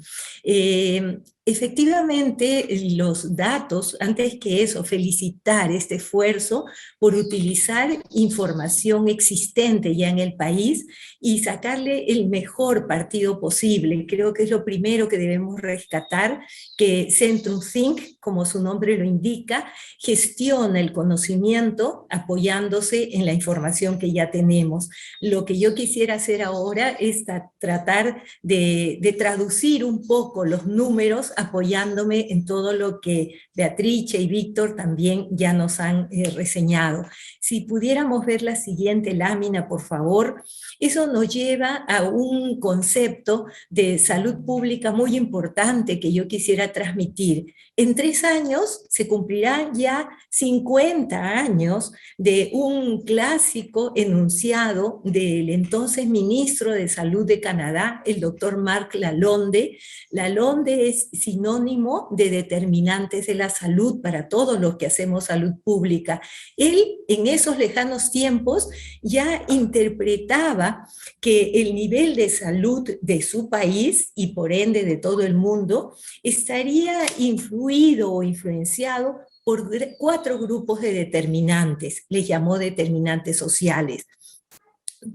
Efectivamente, los datos, antes que eso, felicitar este esfuerzo por utilizar información existente ya en el país y sacarle el mejor partido posible. Creo que es lo primero que debemos rescatar, que Centrum Think, como su nombre lo indica, gestiona el conocimiento apoyándose en la información que ya tenemos. Lo que yo quisiera hacer ahora es tratar de traducir un poco los números apoyándome en todo lo que Beatrice y Víctor también ya nos han reseñado. Si pudiéramos ver la siguiente lámina, por favor, eso nos lleva a un concepto de salud pública muy importante que yo quisiera transmitir. En 3 años se cumplirán ya 50 años de un clásico enunciado del entonces ministro de Salud de Canadá, el doctor Marc Lalonde. Lalonde es sinónimo de determinantes de la salud para todos los que hacemos salud pública. Él, en esos lejanos tiempos, ya interpretaba que el nivel de salud de su país, y por ende de todo el mundo, estaría influido o influenciado por 4 grupos de determinantes, les llamó determinantes sociales,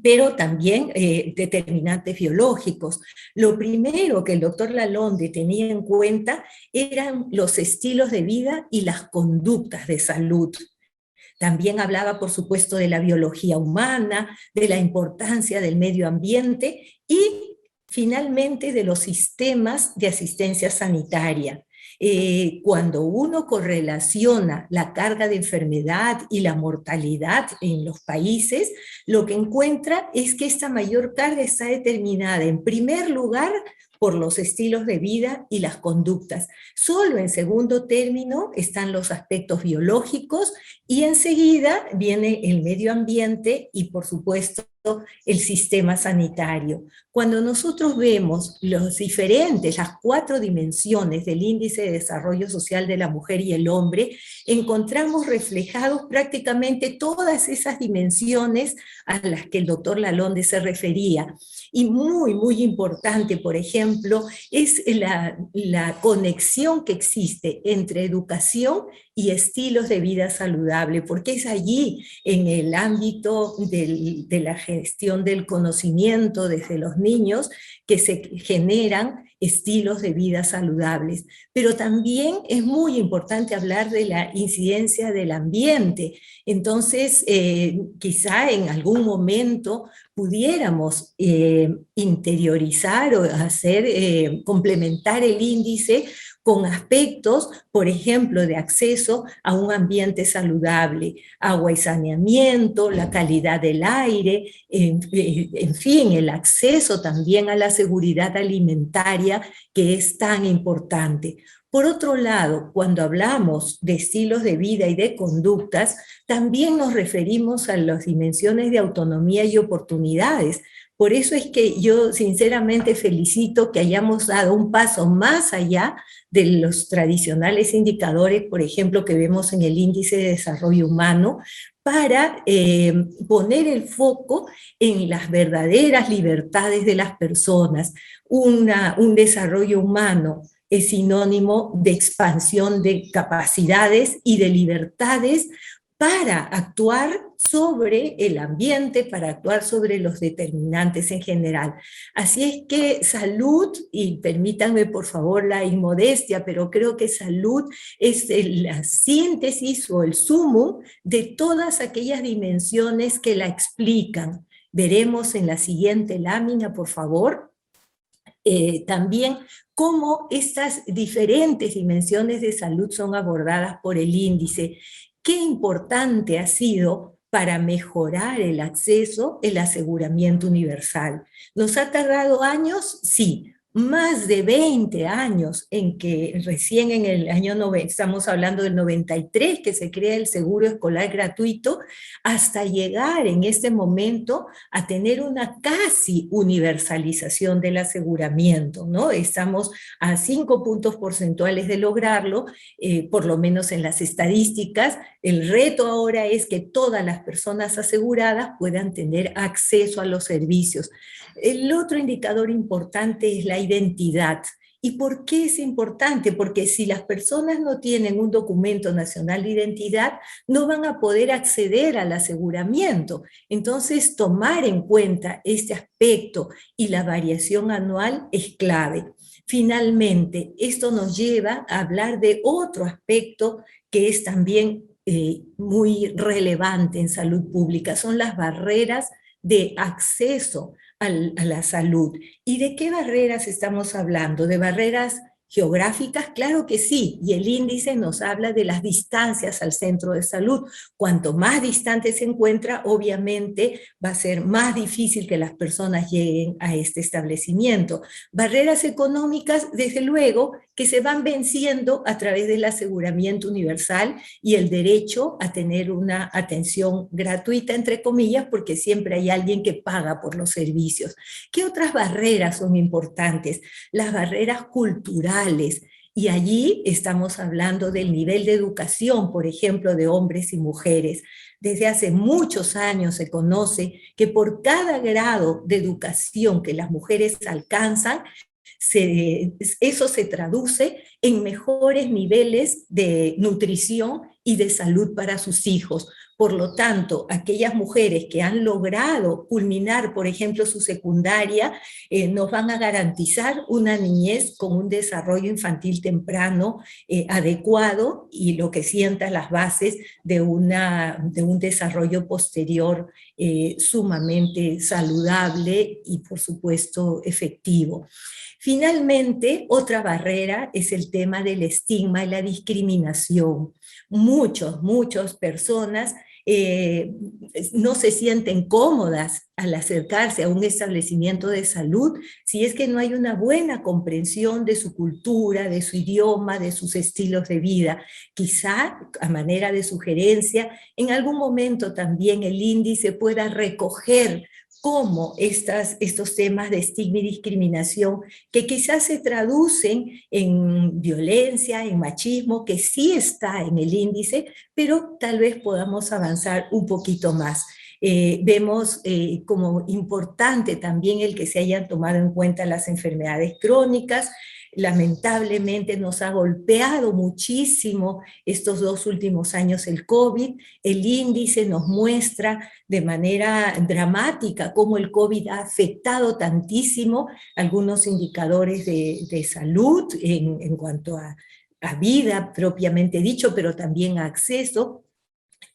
pero también determinantes biológicos. Lo primero que el doctor Lalonde tenía en cuenta eran los estilos de vida y las conductas de salud. También hablaba, por supuesto, de la biología humana, de la importancia del medio ambiente y, finalmente, de los sistemas de asistencia sanitaria. Cuando uno correlaciona la carga de enfermedad y la mortalidad en los países, lo que encuentra es que esta mayor carga está determinada en primer lugar por los estilos de vida y las conductas. Solo en segundo término están los aspectos biológicos y enseguida viene el medio ambiente y, por supuesto, el sistema sanitario. Cuando nosotros vemos las 4 dimensiones del índice de desarrollo social de la mujer y el hombre, encontramos reflejados prácticamente todas esas dimensiones a las que el doctor Lalonde se refería. Y muy, muy importante, por ejemplo, es la conexión que existe entre educación y estilos de vida saludable, porque es allí, en el ámbito de la gestión del conocimiento desde los niños, que se generan estilos de vida saludables. Pero también es muy importante hablar de la incidencia del ambiente. Entonces, quizá en algún momento pudiéramos interiorizar o complementar el índice con aspectos, por ejemplo, de acceso a un ambiente saludable, agua y saneamiento, la calidad del aire, en fin, el acceso también a la seguridad alimentaria, que es tan importante. Por otro lado, cuando hablamos de estilos de vida y de conductas, también nos referimos a las dimensiones de autonomía y oportunidades. Por eso es que yo sinceramente felicito que hayamos dado un paso más allá de los tradicionales indicadores, por ejemplo, que vemos en el índice de desarrollo humano, para poner el foco en las verdaderas libertades de las personas. Un desarrollo humano es sinónimo de expansión de capacidades y de libertades para actuar sobre el ambiente, para actuar sobre los determinantes en general. Así es que salud, y permítanme por favor la inmodestia, pero creo que salud es la síntesis o el sumum de todas aquellas dimensiones que la explican. Veremos en la siguiente lámina, por favor, también cómo estas diferentes dimensiones de salud son abordadas por el índice. Qué importante ha sido para mejorar el acceso, el aseguramiento universal. ¿Nos ha tardado años? Sí, más de 20 años, en que recién en el año 90, estamos hablando del 93, que se crea el seguro escolar gratuito, hasta llegar en este momento a tener una casi universalización del aseguramiento, ¿no? Estamos a 5 puntos porcentuales de lograrlo, por lo menos en las estadísticas. El reto ahora es que todas las personas aseguradas puedan tener acceso a los servicios. El otro indicador importante es la identidad. ¿Y por qué es importante? Porque si las personas no tienen un documento nacional de identidad, no van a poder acceder al aseguramiento. Entonces, tomar en cuenta este aspecto y la variación anual es clave. Finalmente, esto nos lleva a hablar de otro aspecto que es también muy relevante en salud pública, son las barreras de acceso a la salud. ¿Y de qué barreras estamos hablando? ¿De barreras geográficas? Claro que sí, y el índice nos habla de las distancias al centro de salud. Cuanto más distante se encuentra, obviamente va a ser más difícil que las personas lleguen a este establecimiento. Barreras económicas, desde luego, que se van venciendo a través del aseguramiento universal y el derecho a tener una atención gratuita, entre comillas, porque siempre hay alguien que paga por los servicios. ¿Qué otras barreras son importantes? Las barreras culturales. Y allí estamos hablando del nivel de educación, por ejemplo, de hombres y mujeres. Desde hace muchos años se conoce que por cada grado de educación que las mujeres alcanzan, eso se traduce en mejores niveles de nutrición y de salud para sus hijos. Por lo tanto, aquellas mujeres que han logrado culminar, por ejemplo, su secundaria, nos van a garantizar una niñez con un desarrollo infantil temprano adecuado y lo que sienta las bases de un desarrollo posterior sumamente saludable y, por supuesto, efectivo. Finalmente, otra barrera es el tema del estigma y la discriminación. Muchas personas no se sienten cómodas al acercarse a un establecimiento de salud si es que no hay una buena comprensión de su cultura, de su idioma, de sus estilos de vida. Quizá, a manera de sugerencia, en algún momento también el índice pueda recoger cómo estos temas de estigma y discriminación, que quizás se traducen en violencia, en machismo, que sí está en el índice, pero tal vez podamos avanzar un poquito más. Vemos como importante también el que se hayan tomado en cuenta las enfermedades crónicas. Lamentablemente nos ha golpeado muchísimo estos 2 últimos años el COVID. El índice nos muestra de manera dramática cómo el COVID ha afectado tantísimo algunos indicadores de salud en cuanto a vida propiamente dicho, pero también a acceso.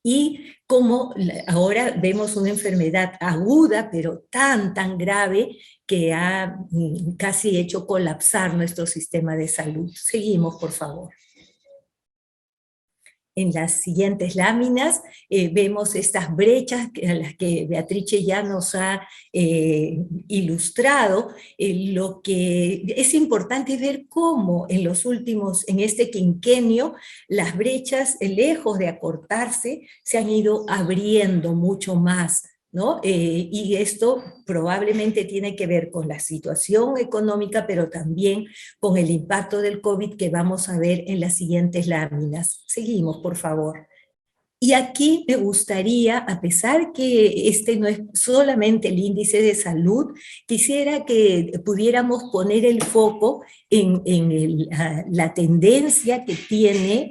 Y como ahora vemos una enfermedad aguda, pero tan grave, que ha casi hecho colapsar nuestro sistema de salud. Seguimos, por favor. En las siguientes láminas vemos estas brechas a las que Beatrice ya nos ha ilustrado. Lo que es importante ver cómo en este quinquenio, las brechas, lejos de acortarse, se han ido abriendo mucho más, ¿no? Y esto probablemente tiene que ver con la situación económica, pero también con el impacto del COVID que vamos a ver en las siguientes láminas. Seguimos, por favor. Y aquí me gustaría, a pesar que este no es solamente el índice de salud, quisiera que pudiéramos poner el foco en la tendencia que tienen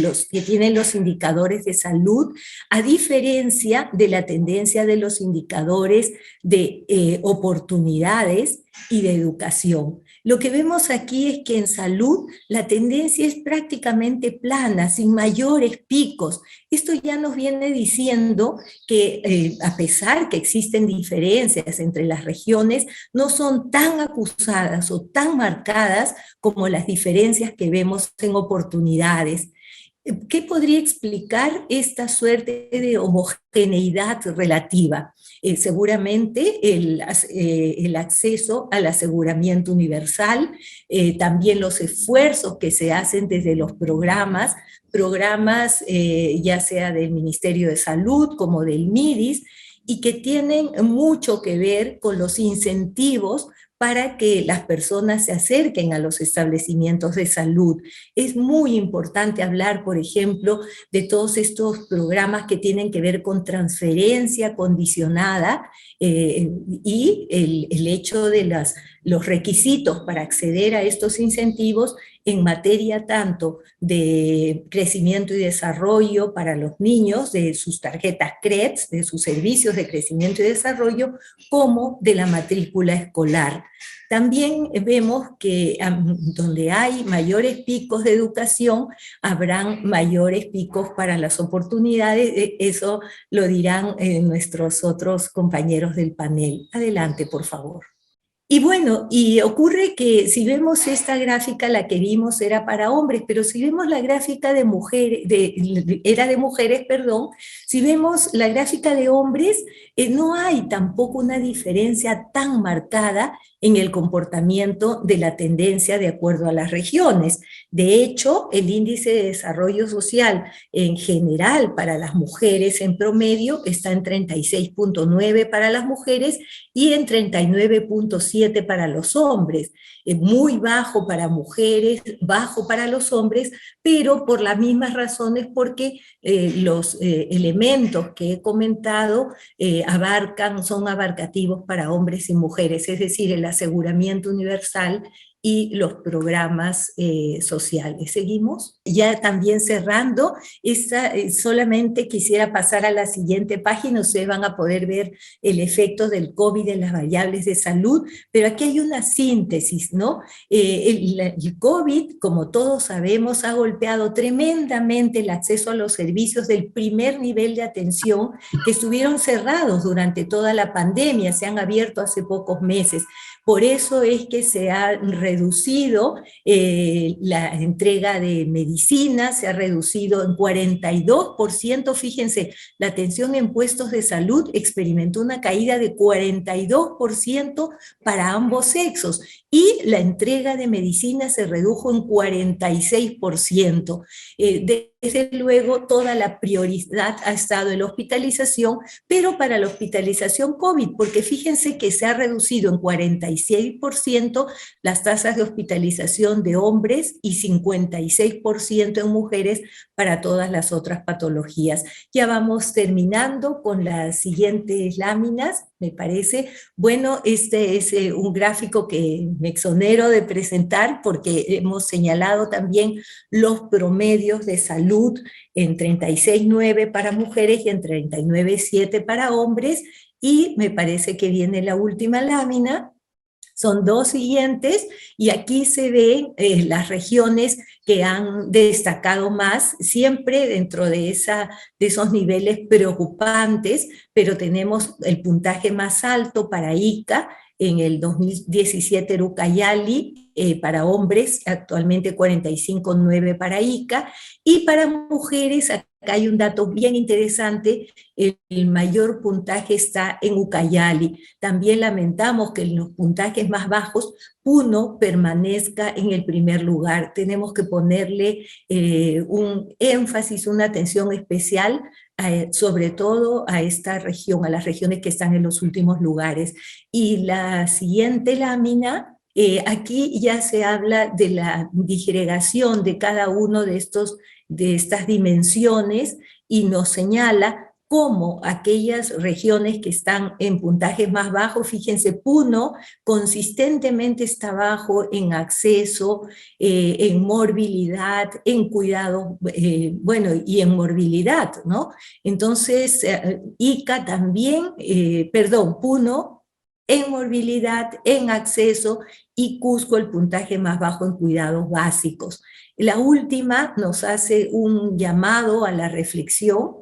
los indicadores de salud, a diferencia de la tendencia de los indicadores de oportunidades y de educación. Lo que vemos aquí es que en salud la tendencia es prácticamente plana, sin mayores picos. Esto ya nos viene diciendo que a pesar que existen diferencias entre las regiones, no son tan acusadas o tan marcadas como las diferencias que vemos en oportunidades. ¿Qué podría explicar esta suerte de homogeneidad relativa? Seguramente el acceso al aseguramiento universal, también los esfuerzos que se hacen desde los programas ya sea del Ministerio de Salud como del MIDIS, y que tienen mucho que ver con los incentivos para que las personas se acerquen a los establecimientos de salud. Es muy importante hablar, por ejemplo, de todos estos programas que tienen que ver con transferencia condicionada y el hecho de los requisitos para acceder a estos incentivos en materia tanto de crecimiento y desarrollo para los niños, de sus tarjetas CREDS, de sus servicios de crecimiento y desarrollo, como de la matrícula escolar. También vemos que donde hay mayores picos de educación, habrán mayores picos para las oportunidades. Eso lo dirán nuestros otros compañeros del panel. Adelante, por favor. Y bueno, y ocurre que si vemos esta gráfica, la que vimos era para hombres, pero si vemos la gráfica de mujeres, era de mujeres, perdón, si vemos la gráfica de hombres, no hay tampoco una diferencia tan marcada en el comportamiento de la tendencia de acuerdo a las regiones. De hecho, el índice de desarrollo social en general para las mujeres en promedio está en 36.9 para las mujeres y en 39.7 para los hombres. Muy bajo para mujeres, bajo para los hombres, pero por las mismas razones, porque los elementos que he comentado son abarcativos para hombres y mujeres, es decir, el aseguramiento universal y los programas sociales. ¿Seguimos? ya también cerrando, solamente quisiera pasar a la siguiente página. Ustedes van a poder ver el efecto del COVID en las variables de salud, pero aquí hay una síntesis, ¿no? El COVID, como todos sabemos, ha golpeado tremendamente el acceso a los servicios del primer nivel de atención que estuvieron cerrados durante toda la pandemia, se han abierto hace pocos meses. Por eso es que se ha reducido la entrega de medicina, se ha reducido en 42%, fíjense, la atención en puestos de salud experimentó una caída de 42% para ambos sexos, y la entrega de medicina se redujo en 46%. Desde luego, toda la prioridad ha estado en la hospitalización, pero para la hospitalización COVID, porque fíjense que se ha reducido en 46% las tasas de hospitalización de hombres y 56% en mujeres para todas las otras patologías. Ya vamos terminando con las siguientes láminas, me parece. Bueno, este es un gráfico que me exonero de presentar porque hemos señalado también los promedios de salud en 36,9 para mujeres y en 39,7 para hombres, y me parece que viene la última lámina. Son dos siguientes, y aquí se ven las regiones que han destacado más, siempre dentro de esos niveles preocupantes, pero tenemos el puntaje más alto para Ica. En el 2017 era Ucayali, para hombres, actualmente 45,9 para Ica, y para mujeres, acá hay un dato bien interesante, el mayor puntaje está en Ucayali. También lamentamos que en los puntajes más bajos, Puno permanezca en el primer lugar. Tenemos que ponerle un énfasis, una atención especial, sobre todo a esta región, a las regiones que están en los últimos lugares. Y la siguiente lámina, aquí ya se habla de la disgregación de cada uno de estas dimensiones, y nos señala cómo aquellas regiones que están en puntajes más bajos, fíjense, Puno consistentemente está bajo en acceso, en morbilidad, en cuidado, bueno, y en morbilidad, ¿no? Entonces, Ica también, Puno en morbilidad, en acceso, y Cusco el puntaje más bajo en cuidados básicos. La última nos hace un llamado a la reflexión.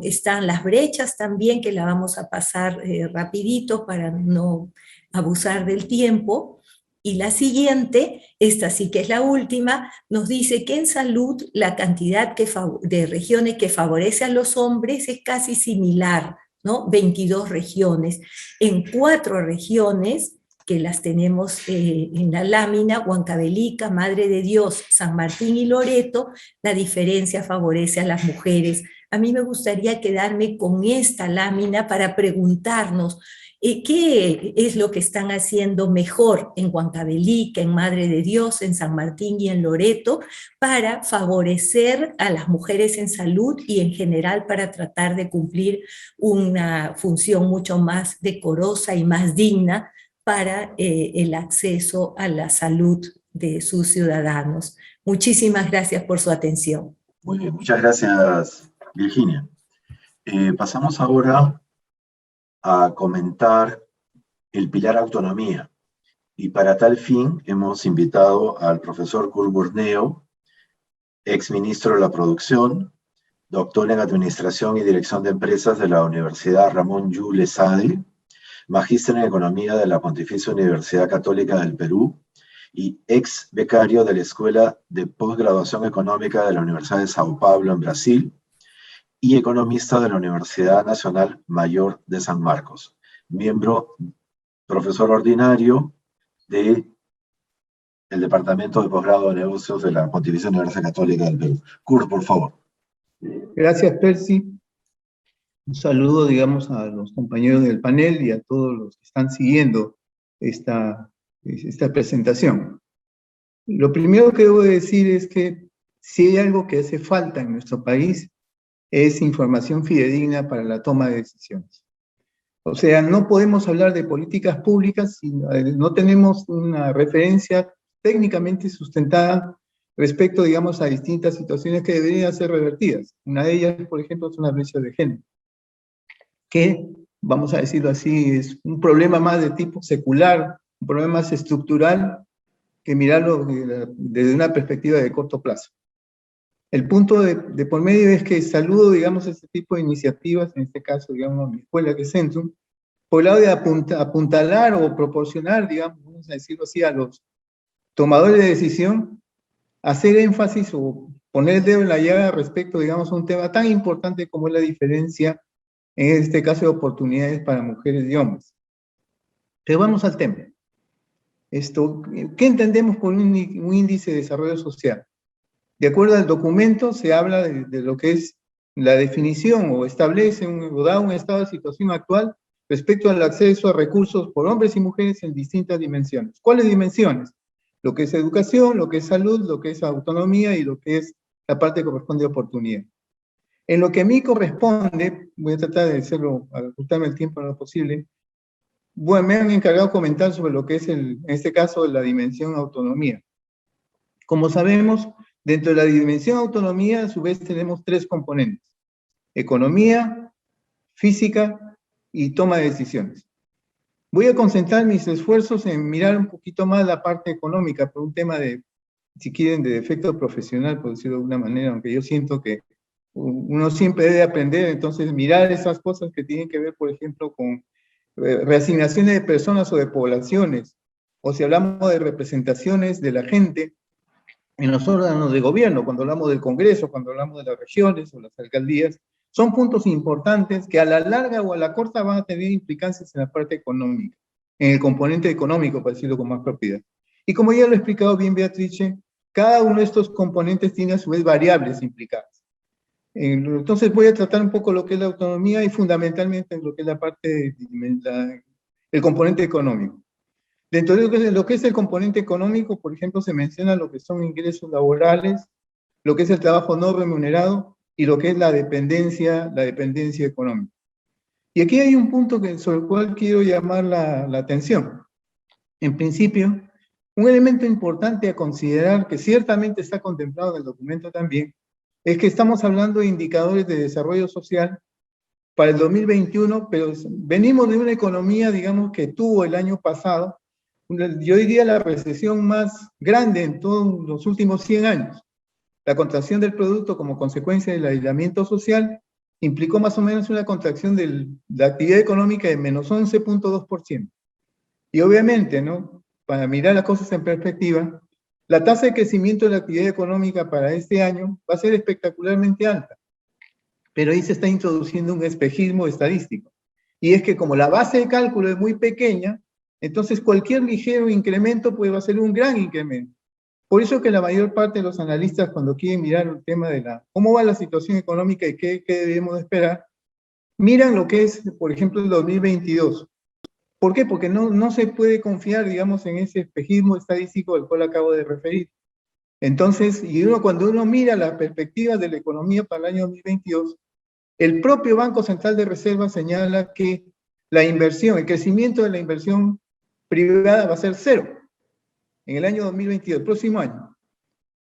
Están las brechas también, que la vamos a pasar rapidito para no abusar del tiempo. Y la siguiente, esta sí que es la última, nos dice que en salud la cantidad de regiones que favorece a los hombres es casi similar, ¿no? 22 regiones. En 4 regiones, que las tenemos en la lámina, Huancavelica, Madre de Dios, San Martín y Loreto, la diferencia favorece a las mujeres. A mí me gustaría quedarme con esta lámina para preguntarnos qué es lo que están haciendo mejor en Huancavelica, en Madre de Dios, en San Martín y en Loreto, para favorecer a las mujeres en salud y en general para tratar de cumplir una función mucho más decorosa y más digna para el acceso a la salud de sus ciudadanos. Muchísimas gracias por su atención. Muy bien, muchas gracias, Virginia. Pasamos ahora a comentar el pilar autonomía. Y para tal fin hemos invitado al profesor Kurt Burneo, ex ministro de la Producción, doctor en Administración y Dirección de Empresas de la Universidad Ramón Llull Sade, magíster en Economía de la Pontificia Universidad Católica del Perú y ex becario de la Escuela de Postgraduación Económica de la Universidad de Sao Paulo en Brasil y economista de la Universidad Nacional Mayor de San Marcos, miembro, profesor ordinario del Departamento de Posgrado de Negocios de la Pontificia Universidad Católica del Perú. Kurt, por favor. Gracias, Percy. Un saludo, digamos, a los compañeros del panel y a todos los que están siguiendo esta presentación. Lo primero que debo decir es que si hay algo que hace falta en nuestro país es información fidedigna para la toma de decisiones. O sea, no podemos hablar de políticas públicas si no tenemos una referencia técnicamente sustentada respecto, digamos, a distintas situaciones que deberían ser revertidas. Una de ellas, por ejemplo, son las brechas de género, que, vamos a decirlo así, es un problema más de tipo secular, un problema más estructural, que mirarlo desde una perspectiva de corto plazo. El punto de por medio es que saludo, digamos, este tipo de iniciativas, en este caso, digamos, mi escuela que es Centrum, por el lado de apuntalar o proporcionar, digamos, vamos a decirlo así, a los tomadores de decisión, hacer énfasis o poner el dedo en la llaga respecto, digamos, a un tema tan importante como es la diferencia, en este caso, de oportunidades para mujeres y hombres. Pero vamos al tema. ¿Qué entendemos por un índice de desarrollo social? De acuerdo al documento, se habla de lo que es la definición o establece o da un estado de situación actual respecto al acceso a recursos por hombres y mujeres en distintas dimensiones. ¿Cuáles dimensiones? Lo que es educación, lo que es salud, lo que es autonomía y lo que es la parte que corresponde a oportunidad. En lo que a mí corresponde, voy a tratar de hacerlo, ajustarme el tiempo en lo posible. Bueno, me han encargado de comentar sobre lo que es, en este caso, la dimensión autonomía. Como sabemos, dentro de la dimensión autonomía, a su vez, tenemos tres componentes: economía, física y toma de decisiones. Voy a concentrar mis esfuerzos en mirar un poquito más la parte económica, por un tema de, si quieren, de defecto profesional, por decirlo de alguna manera, aunque yo siento que uno siempre debe aprender, entonces mirar esas cosas que tienen que ver, por ejemplo, con reasignaciones de personas o de poblaciones, o si hablamos de representaciones de la gente en los órganos de gobierno, cuando hablamos del Congreso, cuando hablamos de las regiones o las alcaldías, son puntos importantes que a la larga o a la corta van a tener implicancias en la parte económica, en el componente económico, para decirlo con más propiedad. Y como ya lo ha explicado bien Beatrice, cada uno de estos componentes tiene a su vez variables implicadas. Entonces voy a tratar un poco lo que es la autonomía y fundamentalmente en lo que es la parte, el componente económico. Dentro de lo que es el componente económico, por ejemplo, se menciona lo que son ingresos laborales, lo que es el trabajo no remunerado y lo que es la dependencia económica. Y aquí hay un punto sobre el cual quiero llamar la atención. En principio, un elemento importante a considerar, que ciertamente está contemplado en el documento también, es que estamos hablando de indicadores de desarrollo social para el 2021, pero venimos de una economía, digamos, que tuvo el año pasado, yo diría la recesión más grande en todos los últimos 100 años. La contracción del producto como consecuencia del aislamiento social implicó más o menos una contracción de la actividad económica de menos 11.2%. Y obviamente, ¿no?, para mirar las cosas en perspectiva, la tasa de crecimiento de la actividad económica para este año va a ser espectacularmente alta. Pero ahí se está introduciendo un espejismo estadístico. Y es que como la base de cálculo es muy pequeña, entonces cualquier ligero incremento va a ser un gran incremento. Por eso que la mayor parte de los analistas, cuando quieren mirar el tema de cómo va la situación económica y qué debemos esperar, miran lo que es, por ejemplo, el 2022. ¿Por qué? Porque no se puede confiar, digamos, en ese espejismo estadístico al cual acabo de referir. Entonces, cuando uno mira la perspectiva de la economía para el año 2022, el propio Banco Central de Reserva señala que la inversión, el crecimiento de la inversión privada va a ser cero en el año 2022, el próximo año.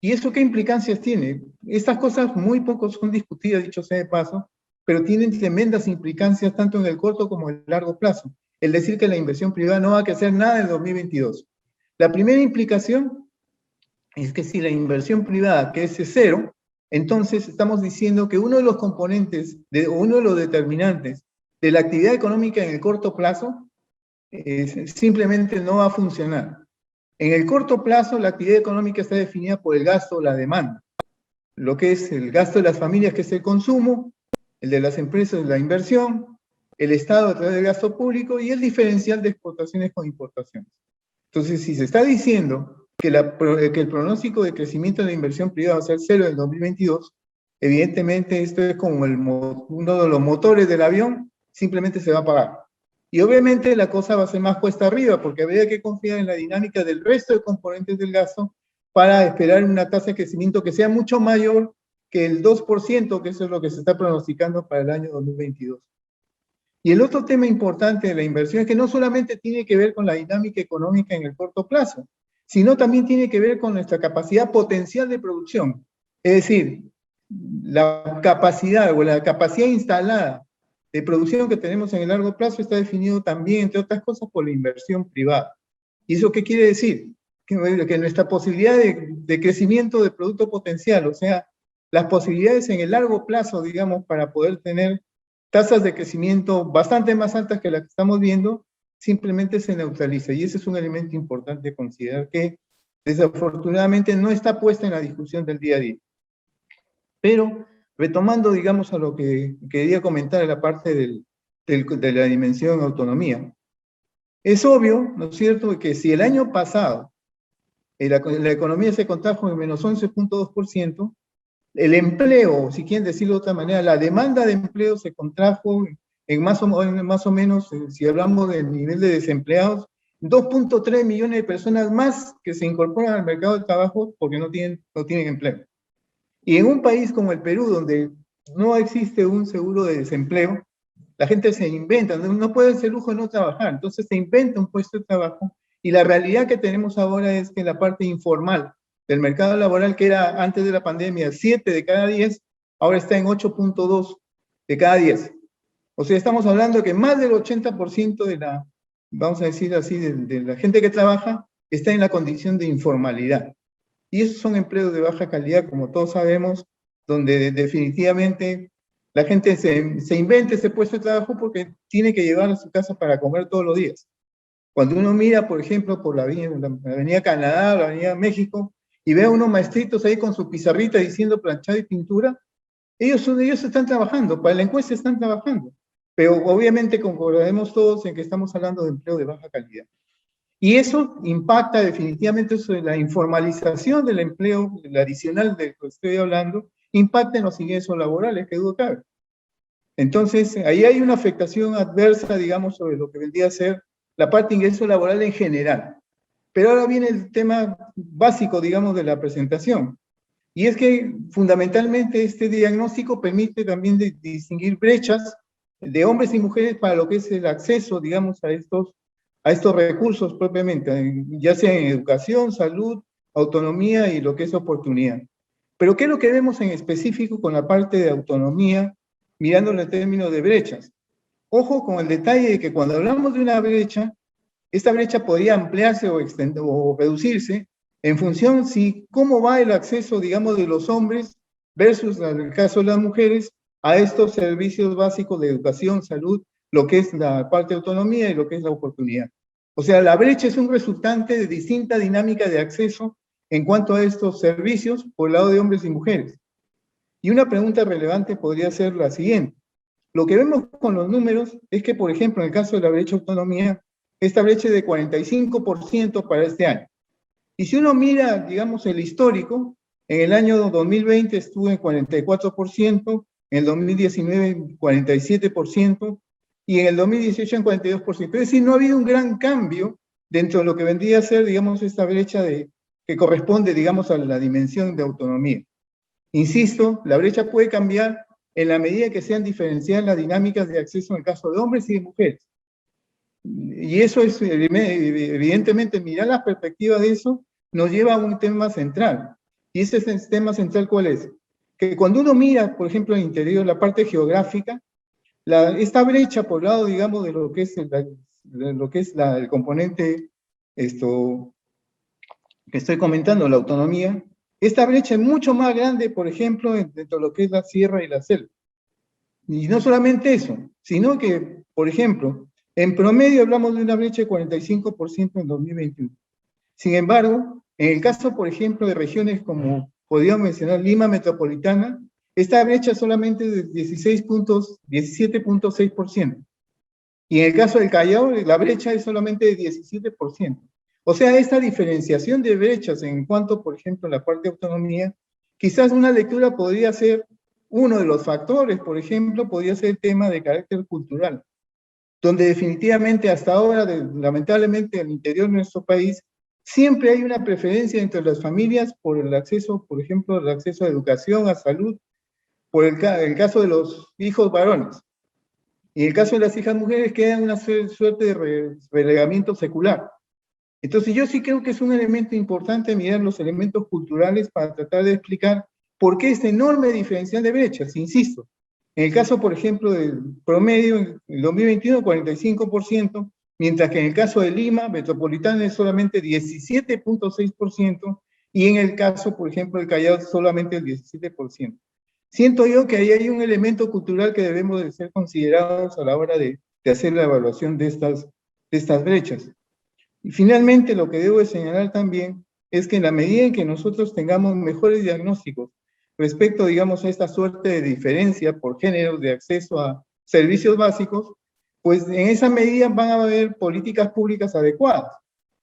¿Y eso qué implicancias tiene? Estas cosas muy poco son discutidas, dicho sea de paso, pero tienen tremendas implicancias tanto en el corto como en el largo plazo. El decir que la inversión privada no va a crecer nada en 2022. La primera implicación es que si la inversión privada crece cero, entonces estamos diciendo que uno de los componentes, uno de los determinantes de la actividad económica en el corto plazo simplemente no va a funcionar. En el corto plazo, la actividad económica está definida por el gasto o la demanda. Lo que es el gasto de las familias, que es el consumo, el de las empresas, la inversión, el Estado a través del gasto público y el diferencial de exportaciones con importaciones. Entonces, si se está diciendo que el pronóstico de crecimiento de la inversión privada va a ser cero en el 2022, evidentemente esto es como uno de los motores del avión, simplemente se va a apagar. Y obviamente la cosa va a ser más cuesta arriba, porque habría que confiar en la dinámica del resto de componentes del gasto para esperar una tasa de crecimiento que sea mucho mayor que el 2%, que eso es lo que se está pronosticando para el año 2022. Y el otro tema importante de la inversión es que no solamente tiene que ver con la dinámica económica en el corto plazo, sino también tiene que ver con nuestra capacidad potencial de producción. Es decir, la capacidad o la capacidad instalada de producción que tenemos en el largo plazo está definido también, entre otras cosas, por la inversión privada. ¿Y eso qué quiere decir? Que nuestra posibilidad de crecimiento de producto potencial, o sea, las posibilidades en el largo plazo, digamos, para poder tener tasas de crecimiento bastante más altas que las que estamos viendo, simplemente se neutraliza. Y ese es un elemento importante de considerar que desafortunadamente no está puesto en la discusión del día a día. Pero retomando, digamos, a lo que quería comentar en la parte de la dimensión autonomía, es obvio, ¿no es cierto?, que si el año pasado la economía se contrajo en menos 11.2%, el empleo, si quieren decirlo de otra manera, la demanda de empleo se contrajo en más o menos, si hablamos del nivel de desempleados, 2.3 millones de personas más que se incorporan al mercado de trabajo porque no tienen empleo. Y en un país como el Perú, donde no existe un seguro de desempleo, la gente se inventa, no puede hacer lujo de no trabajar, entonces se inventa un puesto de trabajo, y la realidad que tenemos ahora es que la parte informal del mercado laboral, que era antes de la pandemia 7 de cada 10, ahora está en 8.2 de cada 10. O sea, estamos hablando de que más del 80% de la, vamos a decir así, de la gente que trabaja está en la condición de informalidad. Y esos son empleos de baja calidad, como todos sabemos, donde definitivamente la gente se inventa ese puesto de trabajo porque tiene que llevar a su casa para comer todos los días. Cuando uno mira, por ejemplo, por la avenida Canadá, la avenida México, y ve a unos maestritos ahí con su pizarrita diciendo planchado y pintura, ellos están trabajando, para la encuesta están trabajando. Pero obviamente concordaremos todos en que estamos hablando de empleo de baja calidad. Y eso impacta definitivamente sobre la informalización del empleo, el adicional del que estoy hablando, impacta en los ingresos laborales, que duda cabe. Entonces, ahí hay una afectación adversa, digamos, sobre lo que vendría a ser la parte de ingreso laboral en general. Pero ahora viene el tema básico, digamos, de la presentación. Y es que fundamentalmente este diagnóstico permite también distinguir brechas de hombres y mujeres para lo que es el acceso, digamos, a estos recursos propiamente, ya sea en educación, salud, autonomía y lo que es oportunidad. Pero ¿qué es lo que vemos en específico con la parte de autonomía, mirándolo en términos de brechas? Ojo con el detalle de que cuando hablamos de una brecha, esta brecha podría ampliarse o reducirse en función si cómo va el acceso, digamos, de los hombres versus, en el caso de las mujeres, a estos servicios básicos de educación, salud, lo que es la parte de autonomía y lo que es la oportunidad. O sea, la brecha es un resultante de distinta dinámica de acceso en cuanto a estos servicios por el lado de hombres y mujeres. Y una pregunta relevante podría ser la siguiente. Lo que vemos con los números es que, por ejemplo, en el caso de la brecha de autonomía, esta brecha es de 45% para este año. Y si uno mira, digamos, el histórico, en el año 2020 estuvo en 44%, en el 2019 en 47%, y en el 2018 en 42%. Es decir, no ha habido un gran cambio dentro de lo que vendría a ser, digamos, esta brecha que corresponde, digamos, a la dimensión de autonomía. Insisto, la brecha puede cambiar en la medida que sean diferenciadas las dinámicas de acceso en el caso de hombres y de mujeres. Y eso es, evidentemente, mirar la perspectiva de eso nos lleva a un tema central. ¿Y ese tema central cuál es? Que cuando uno mira, por ejemplo, el interior, la parte geográfica, esta brecha por lado, digamos, de lo que es el componente que estoy comentando, la autonomía, esta brecha es mucho más grande, por ejemplo, dentro de lo que es la sierra y la selva. Y no solamente eso, sino que, por ejemplo, en promedio hablamos de una brecha de 45% en 2021. Sin embargo, en el caso, por ejemplo, de regiones como podríamos mencionar Lima Metropolitana, esta brecha es solamente de 17.6%. Y en el caso del Callao, la brecha es solamente de 17%. O sea, esta diferenciación de brechas en cuanto, por ejemplo, a la parte de autonomía, quizás una lectura podría ser uno de los factores, por ejemplo, podría ser el tema de carácter cultural, donde definitivamente hasta ahora, lamentablemente, al interior de nuestro país, siempre hay una preferencia entre las familias por el acceso, por ejemplo, el acceso a educación, a salud, por el caso de los hijos varones. Y en el caso de las hijas mujeres queda una suerte de relegamiento secular. Entonces yo sí creo que es un elemento importante mirar los elementos culturales para tratar de explicar por qué esta enorme diferencial de brechas, insisto. En el caso, por ejemplo, del promedio, en el 2021, 45%, mientras que en el caso de Lima, metropolitana, es solamente 17.6%, y en el caso, por ejemplo, del Callao, solamente el 17%. Siento yo que ahí hay un elemento cultural que debemos de ser considerados a la hora de hacer la evaluación de estas brechas. Y finalmente, lo que debo de señalar también es que en la medida en que nosotros tengamos mejores diagnósticos respecto, digamos, a esta suerte de diferencia por género de acceso a servicios básicos, pues en esa medida van a haber políticas públicas adecuadas.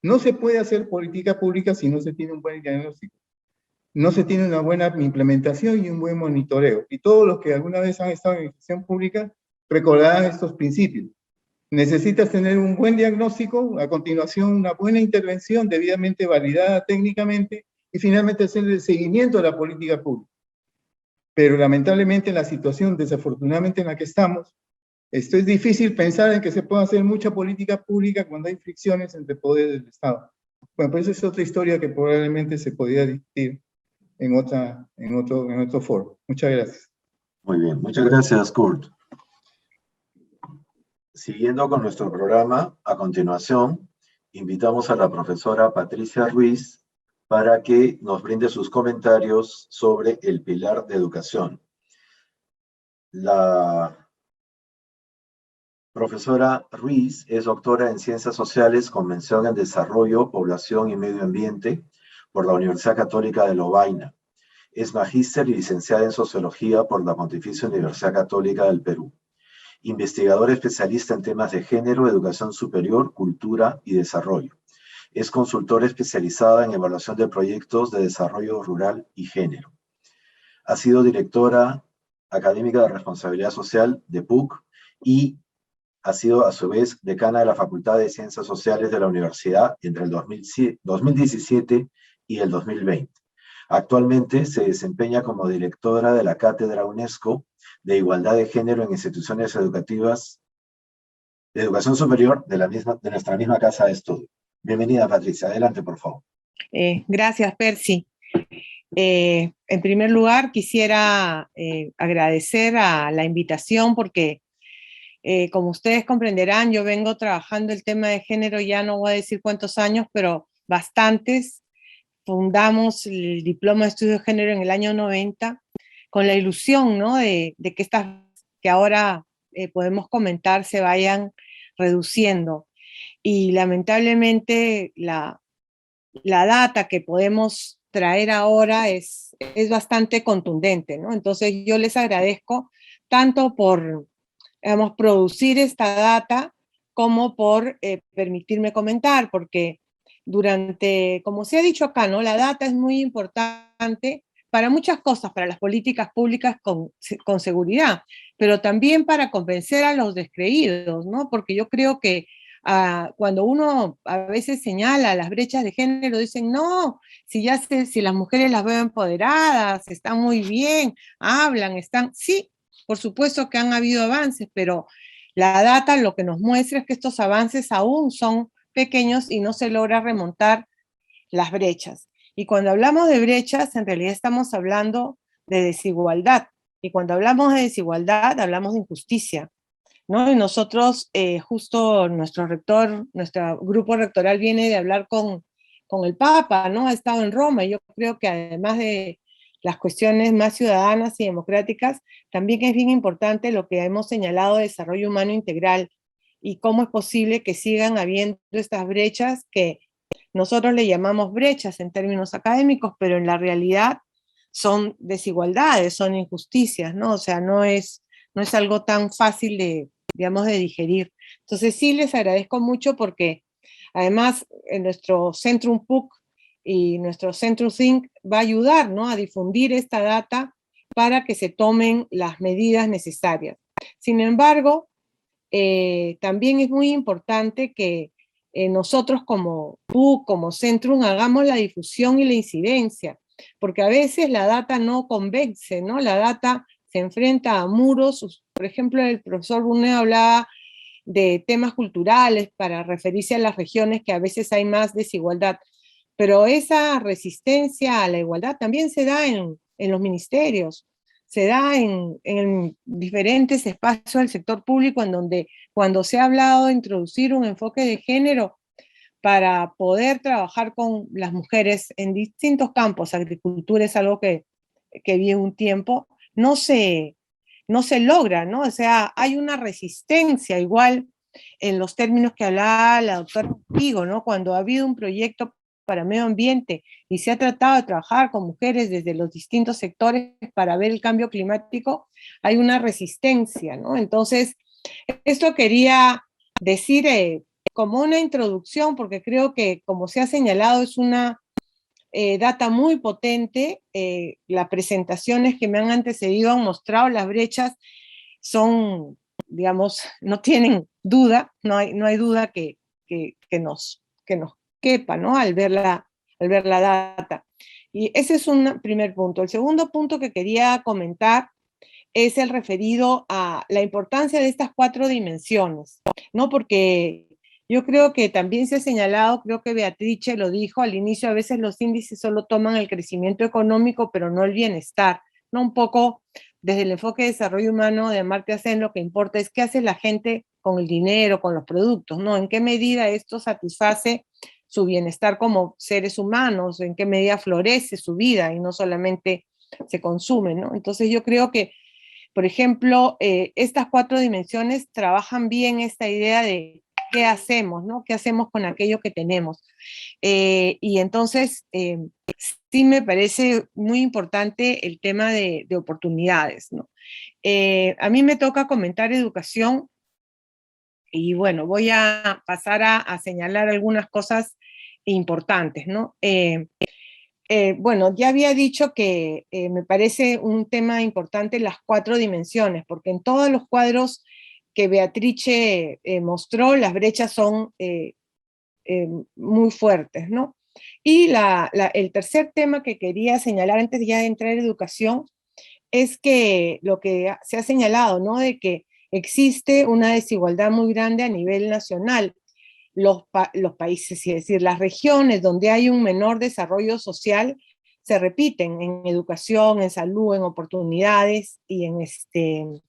No se puede hacer política pública si no se tiene un buen diagnóstico, no se tiene una buena implementación y un buen monitoreo. Y todos los que alguna vez han estado en administración pública recordarán estos principios. Necesitas tener un buen diagnóstico, a continuación una buena intervención debidamente validada técnicamente y finalmente hacer el seguimiento de la política pública. Pero lamentablemente en la situación, desafortunadamente en la que estamos, esto es difícil pensar en que se pueda hacer mucha política pública cuando hay fricciones entre poderes del Estado. Bueno, pues esa es otra historia que probablemente se podría discutir en otro foro. Muchas gracias. Muy bien, muchas gracias, Kurt. Siguiendo con nuestro programa, a continuación, invitamos a la profesora Patricia Ruiz para que nos brinde sus comentarios sobre el pilar de educación. La profesora Ruiz es doctora en Ciencias Sociales con mención en Desarrollo, Población y Medio Ambiente por la Universidad Católica de Lovaina. Es magíster y licenciada en Sociología por la Pontificia Universidad Católica del Perú. Investigadora especialista en temas de género, educación superior, cultura y desarrollo. Es consultora especializada en evaluación de proyectos de desarrollo rural y género. Ha sido directora académica de responsabilidad social de PUC y ha sido a su vez decana de la Facultad de Ciencias Sociales de la Universidad entre el 2017 y el 2020. Actualmente se desempeña como directora de la Cátedra UNESCO de Igualdad de Género en Instituciones Educativas de Educación Superior de nuestra misma casa de estudio. Bienvenida, Patricia. Adelante, por favor. Gracias, Percy. En primer lugar, quisiera agradecer a la invitación porque, como ustedes comprenderán, yo vengo trabajando el tema de género, ya no voy a decir cuántos años, pero bastantes. Fundamos el Diploma de Estudios de Género en el año 90 con la ilusión, ¿no?, de que estas que ahora podemos comentar se vayan reduciendo. Y lamentablemente la data que podemos traer ahora es bastante contundente, ¿no? Entonces yo les agradezco tanto por, digamos, producir esta data como por permitirme comentar, porque como se ha dicho acá, ¿no?, la data es muy importante para muchas cosas, para las políticas públicas con seguridad, pero también para convencer a los descreídos, ¿no? Porque yo creo que cuando uno a veces señala las brechas de género, dicen, no, si las mujeres las veo empoderadas, están muy bien, hablan, sí, por supuesto que han habido avances, pero la data lo que nos muestra es que estos avances aún son pequeños y no se logra remontar las brechas. Y cuando hablamos de brechas, en realidad estamos hablando de desigualdad. Y cuando hablamos de desigualdad, hablamos de injusticia, ¿no? Y nosotros, justo nuestro grupo rectoral viene de hablar con el Papa, ¿no? Ha estado en Roma, y yo creo que además de las cuestiones más ciudadanas y democráticas, también es bien importante lo que hemos señalado de desarrollo humano integral y cómo es posible que sigan habiendo estas brechas que nosotros le llamamos brechas en términos académicos, pero en la realidad son desigualdades, son injusticias, ¿no? O sea, no es algo tan fácil de digerir. Entonces sí les agradezco mucho porque además en nuestro Centrum PUC y nuestro Centrum Think va a ayudar, ¿no?, a difundir esta data para que se tomen las medidas necesarias. Sin embargo, también es muy importante que nosotros como PUC, como Centrum, hagamos la difusión y la incidencia, porque a veces la data no convence, ¿no? La data se enfrenta a muros. Por ejemplo, el profesor Brunet hablaba de temas culturales para referirse a las regiones que a veces hay más desigualdad. Pero esa resistencia a la igualdad también se da en los ministerios, se da en diferentes espacios del sector público en donde cuando se ha hablado de introducir un enfoque de género para poder trabajar con las mujeres en distintos campos, agricultura es algo que vi un tiempo, no se logra, ¿no? O sea, hay una resistencia igual en los términos que hablaba la doctora Pigo, ¿no? Cuando ha habido un proyecto para medio ambiente y se ha tratado de trabajar con mujeres desde los distintos sectores para ver el cambio climático, hay una resistencia, ¿no? Entonces, esto quería decir como una introducción, porque creo que, como se ha señalado, es una data muy potente. Las presentaciones que me han antecedido han mostrado las brechas, son, digamos, no tienen duda, no hay duda que nos quepa, ¿no? Al ver la data. Y ese es un primer punto. El segundo punto que quería comentar es el referido a la importancia de estas 4 dimensiones, ¿no? Porque yo creo que también se ha señalado, creo que Beatrice lo dijo al inicio, a veces los índices solo toman el crecimiento económico, pero no el bienestar, ¿no? Un poco desde el enfoque de desarrollo humano de Amartya Sen, lo que importa es qué hace la gente con el dinero, con los productos, ¿no? En qué medida esto satisface su bienestar como seres humanos, en qué medida florece su vida y no solamente se consume, ¿no? Entonces yo creo que, por ejemplo, estas 4 dimensiones trabajan bien esta idea de qué hacemos, ¿no? ¿Qué hacemos con aquello que tenemos? Y entonces, sí me parece muy importante el tema de oportunidades, ¿no? A mí me toca comentar educación y bueno, voy a pasar a señalar algunas cosas importantes, ¿no? Bueno, ya había dicho que me parece un tema importante las 4 dimensiones, porque en todos los cuadros que Beatrice mostró, las brechas son muy fuertes, ¿no? Y el tercer tema que quería señalar antes ya de entrar en educación es que lo que se ha señalado, ¿no? De que existe una desigualdad muy grande a nivel nacional. Los países, es decir, las regiones donde hay un menor desarrollo social se repiten en educación, en salud, en oportunidades y en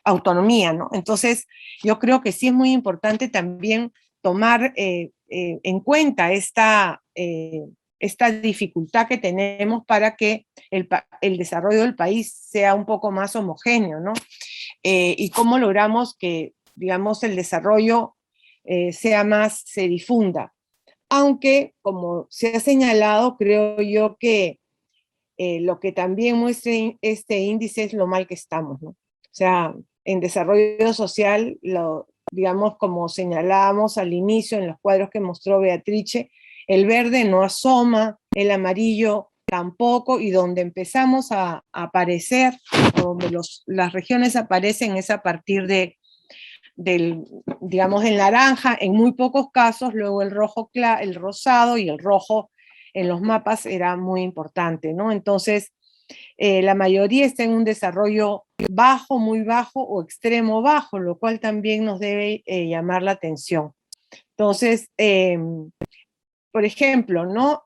autonomía, ¿no? Entonces, yo creo que sí es muy importante también tomar en cuenta esta dificultad que tenemos para que el desarrollo del país sea un poco más homogéneo, ¿no? Y cómo logramos que, digamos, el desarrollo se difunda. Aunque, como se ha señalado, creo yo que lo que también muestra este índice es lo mal que estamos, ¿no? O sea, en desarrollo social, digamos, como señalábamos al inicio en los cuadros que mostró Beatrice, el verde no asoma, el amarillo tampoco, y donde empezamos a aparecer, donde las regiones aparecen es a partir digamos, el naranja en muy pocos casos, luego el rojo, el rosado y el rojo en los mapas era muy importante, ¿no? Entonces, la mayoría está en un desarrollo bajo, muy bajo o extremo bajo, lo cual también nos debe llamar la atención. Entonces, por ejemplo, ¿no?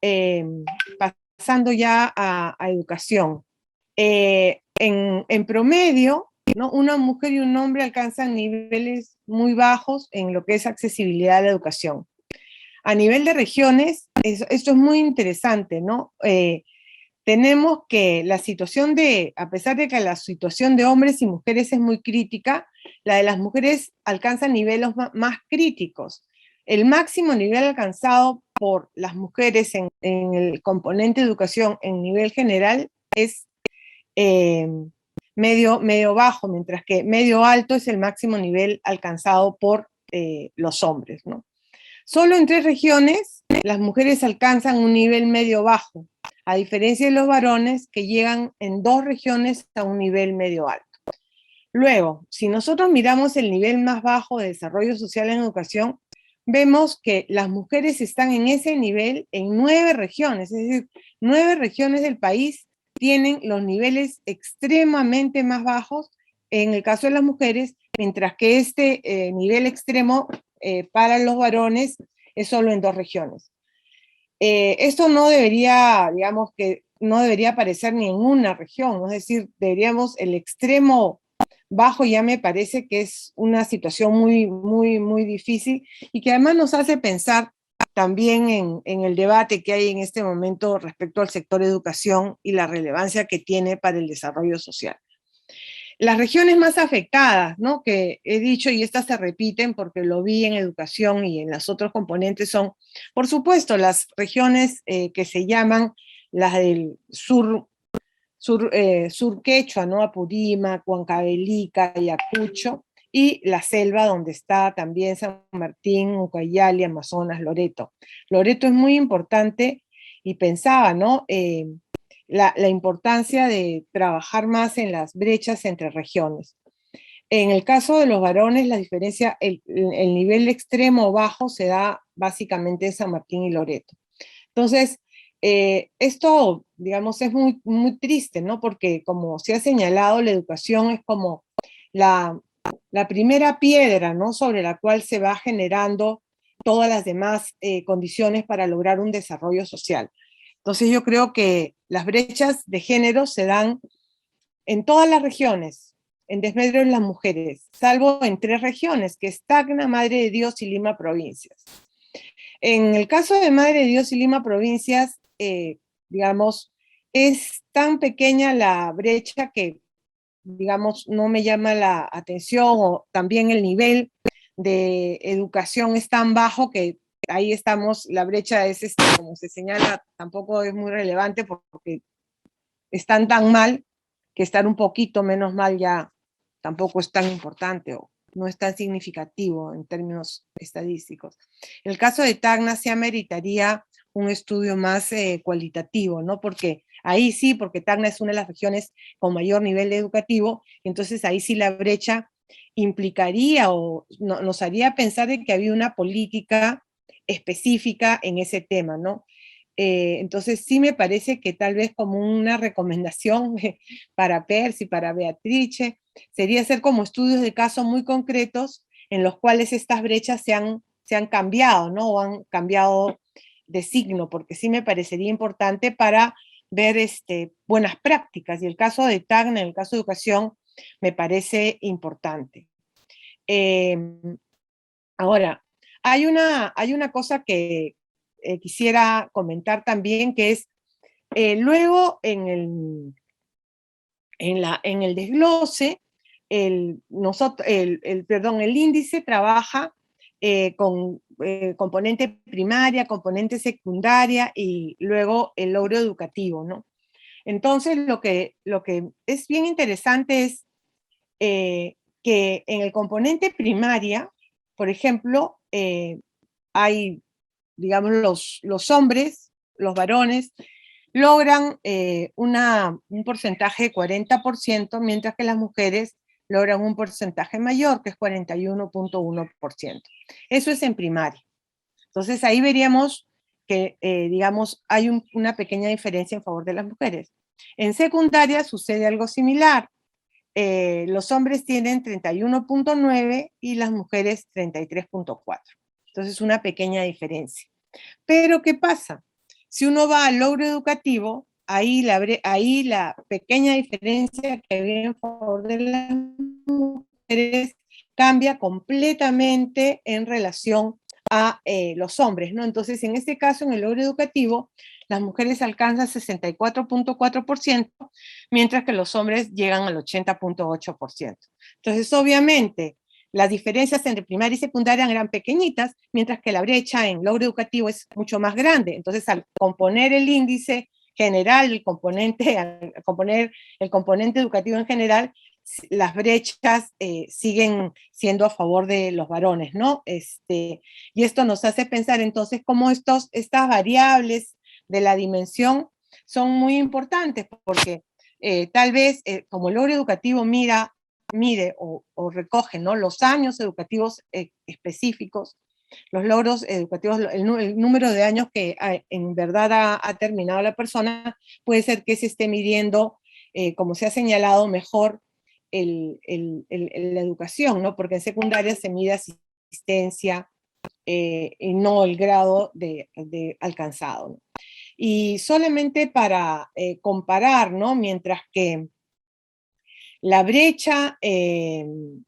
Pasando ya a educación. En promedio, ¿no? Una mujer y un hombre alcanzan niveles muy bajos en lo que es accesibilidad a la educación. A nivel de regiones, esto es muy interesante, ¿no? Tenemos que la situación a pesar de que la situación de hombres y mujeres es muy crítica, la de las mujeres alcanza niveles más críticos. El máximo nivel alcanzado por las mujeres en el componente de educación en nivel general es medio bajo, mientras que medio alto es el máximo nivel alcanzado por los hombres, ¿no? Solo en 3 regiones las mujeres alcanzan un nivel medio bajo, a diferencia de los varones que llegan en 2 regiones a un nivel medio alto. Luego, si nosotros miramos el nivel más bajo de desarrollo social en educación, vemos que las mujeres están en ese nivel en 9 regiones, es decir, 9 regiones del país tienen los niveles extremadamente más bajos en el caso de las mujeres mientras que este nivel extremo para los varones es solo en 2 regiones. Esto no debería, digamos que no debería aparecer ni en una región, es decir, el extremo bajo ya me parece que es una situación muy difícil y que además nos hace pensar también en el debate que hay en este momento respecto al sector educación y la relevancia que tiene para el desarrollo social. Las regiones más afectadas, ¿no? Que he dicho, y estas se repiten porque lo vi en educación y en las otros componentes, son, por supuesto, las regiones que se llaman las del sur quechua, ¿no? Apurímac, Huancavelica, Ayacucho, y la selva donde está también San Martín, Ucayali, Amazonas, Loreto. Loreto es muy importante y pensaba, ¿no? La importancia de trabajar más en las brechas entre regiones. En el caso de los varones, la diferencia, el nivel extremo o bajo se da básicamente en San Martín y Loreto. Entonces, esto, digamos, es muy triste, ¿no? Porque como se ha señalado, la educación es como la primera piedra, ¿no? Sobre la cual se va generando todas las demás condiciones para lograr un desarrollo social. Entonces yo creo que las brechas de género se dan en todas las regiones, en desmedro de las mujeres, salvo en 3 regiones, que es Tacna, Madre de Dios y Lima Provincias. En el caso de Madre de Dios y Lima Provincias, digamos, es tan pequeña la brecha que, digamos, no me llama la atención, o también el nivel de educación es tan bajo que ahí estamos, la brecha es, como se señala, tampoco es muy relevante porque están tan mal que estar un poquito menos mal ya tampoco es tan importante o no es tan significativo en términos estadísticos. El caso de Tacna se ameritaría un estudio más cualitativo, ¿no? Porque ahí sí, porque Tacna es una de las regiones con mayor nivel educativo, entonces ahí sí la brecha implicaría o nos haría pensar de que había una política específica en ese tema, ¿no? Entonces sí me parece que tal vez como una recomendación para Percy, para Beatrice, sería hacer como estudios de caso muy concretos en los cuales estas brechas se han cambiado, ¿no? O han cambiado de signo, porque sí me parecería importante para ver buenas prácticas. Y el caso de Tacna, en el caso de educación, me parece importante. Ahora, hay una cosa que quisiera comentar también, que es luego en el desglose, el índice trabaja con componente primaria, componente secundaria y luego el logro educativo, ¿no? Entonces, lo que es bien interesante es que en el componente primaria, por ejemplo, hay, digamos, los hombres, los varones, logran un porcentaje de 40%, mientras que las mujeres logran un porcentaje mayor, que es 41.1%. Eso es en primaria. Entonces ahí veríamos que, digamos, hay una pequeña diferencia en favor de las mujeres. En secundaria sucede algo similar. Los hombres tienen 31.9 y las mujeres 33.4. Entonces una pequeña diferencia. Pero ¿qué pasa? Si uno va al logro educativo, ahí la pequeña diferencia que había en favor de las mujeres cambia completamente en relación a los hombres, ¿no? Entonces, en este caso, en el logro educativo, las mujeres alcanzan 64.4%, mientras que los hombres llegan al 80.8%. Entonces, obviamente, las diferencias entre primaria y secundaria eran pequeñitas, mientras que la brecha en logro educativo es mucho más grande. Entonces, al componer el índice general, al componer el componente educativo en general, las brechas siguen siendo a favor de los varones, ¿no? Y esto nos hace pensar entonces cómo estas variables de la dimensión son muy importantes, porque tal vez como el logro educativo mide o recoge, ¿no?, los años educativos específicos, los logros educativos, el número de años que en verdad ha terminado la persona, puede ser que se esté midiendo, como se ha señalado, mejor la educación, ¿no? Porque en secundaria se mide asistencia y no el grado de alcanzado, ¿no? Y solamente para comparar, ¿no? Mientras que la brecha en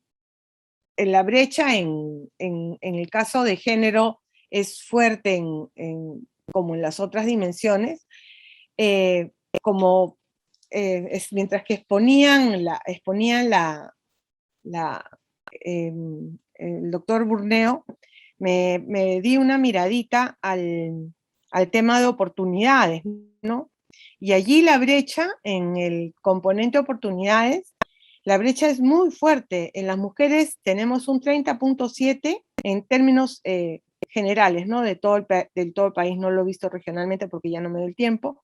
el caso de género es fuerte como en las otras dimensiones, mientras que exponían el doctor Burneo, me di una miradita al tema de oportunidades, ¿no? Y allí la brecha, en el componente oportunidades, la brecha es muy fuerte. En las mujeres tenemos un 30.7 en términos generales, ¿no? Del todo el país, no lo he visto regionalmente porque ya no me doy el tiempo.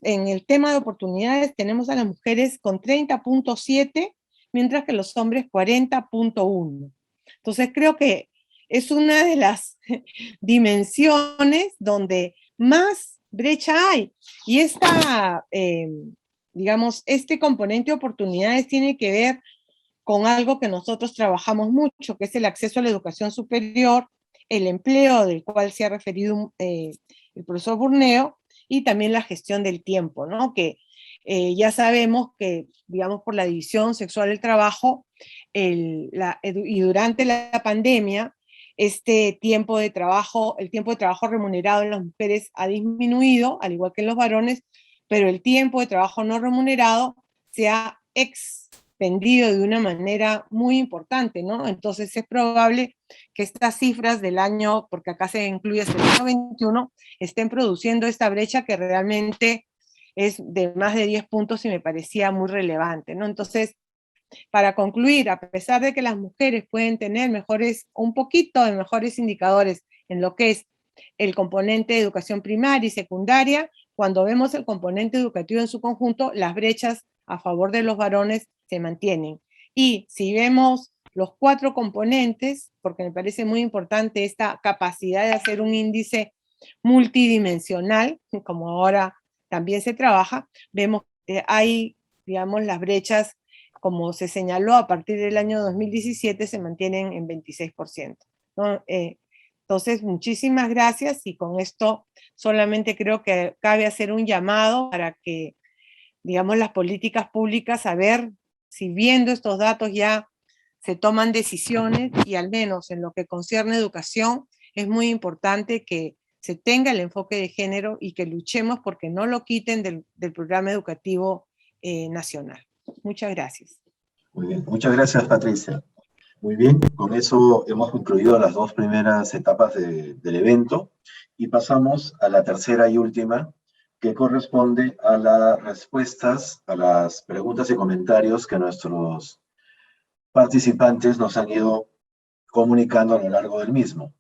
En el tema de oportunidades tenemos a las mujeres con 30.7, mientras que los hombres 40.1. Entonces creo que es una de las dimensiones donde más brecha hay. Y digamos, este componente de oportunidades tiene que ver con algo que nosotros trabajamos mucho, que es el acceso a la educación superior, el empleo del cual se ha referido el profesor Burneo, y también la gestión del tiempo, ¿no? Que ya sabemos que, digamos, por la división sexual del trabajo, y durante la pandemia, este tiempo de trabajo, el tiempo de trabajo remunerado en las mujeres ha disminuido, al igual que en los varones, pero el tiempo de trabajo no remunerado se ha extendido de una manera muy importante, ¿no? Entonces es probable que estas cifras del año, porque acá se incluye hasta el año 21, estén produciendo esta brecha que realmente es de más de 10 puntos y me parecía muy relevante, ¿no? Entonces, para concluir, a pesar de que las mujeres pueden tener un poquito de mejores indicadores en lo que es el componente de educación primaria y secundaria, cuando vemos el componente educativo en su conjunto, las brechas a favor de los varones se mantienen. Y si vemos los 4 componentes, porque me parece muy importante esta capacidad de hacer un índice multidimensional, como ahora también se trabaja, vemos que hay, digamos, las brechas, como se señaló, a partir del año 2017 se mantienen en 26%, ¿no? Entonces, muchísimas gracias, y con esto solamente creo que cabe hacer un llamado para que, digamos, las políticas públicas, a ver si viendo estos datos ya se toman decisiones, y al menos en lo que concierne educación, es muy importante que se tenga el enfoque de género y que luchemos porque no lo quiten del programa educativo nacional. Muchas gracias. Muy bien, muchas gracias, Patricia. Muy bien, con eso hemos concluido las 2 primeras etapas del evento y pasamos a la tercera y última, que corresponde a las respuestas a las preguntas y comentarios que nuestros participantes nos han ido comunicando a lo largo del mismo.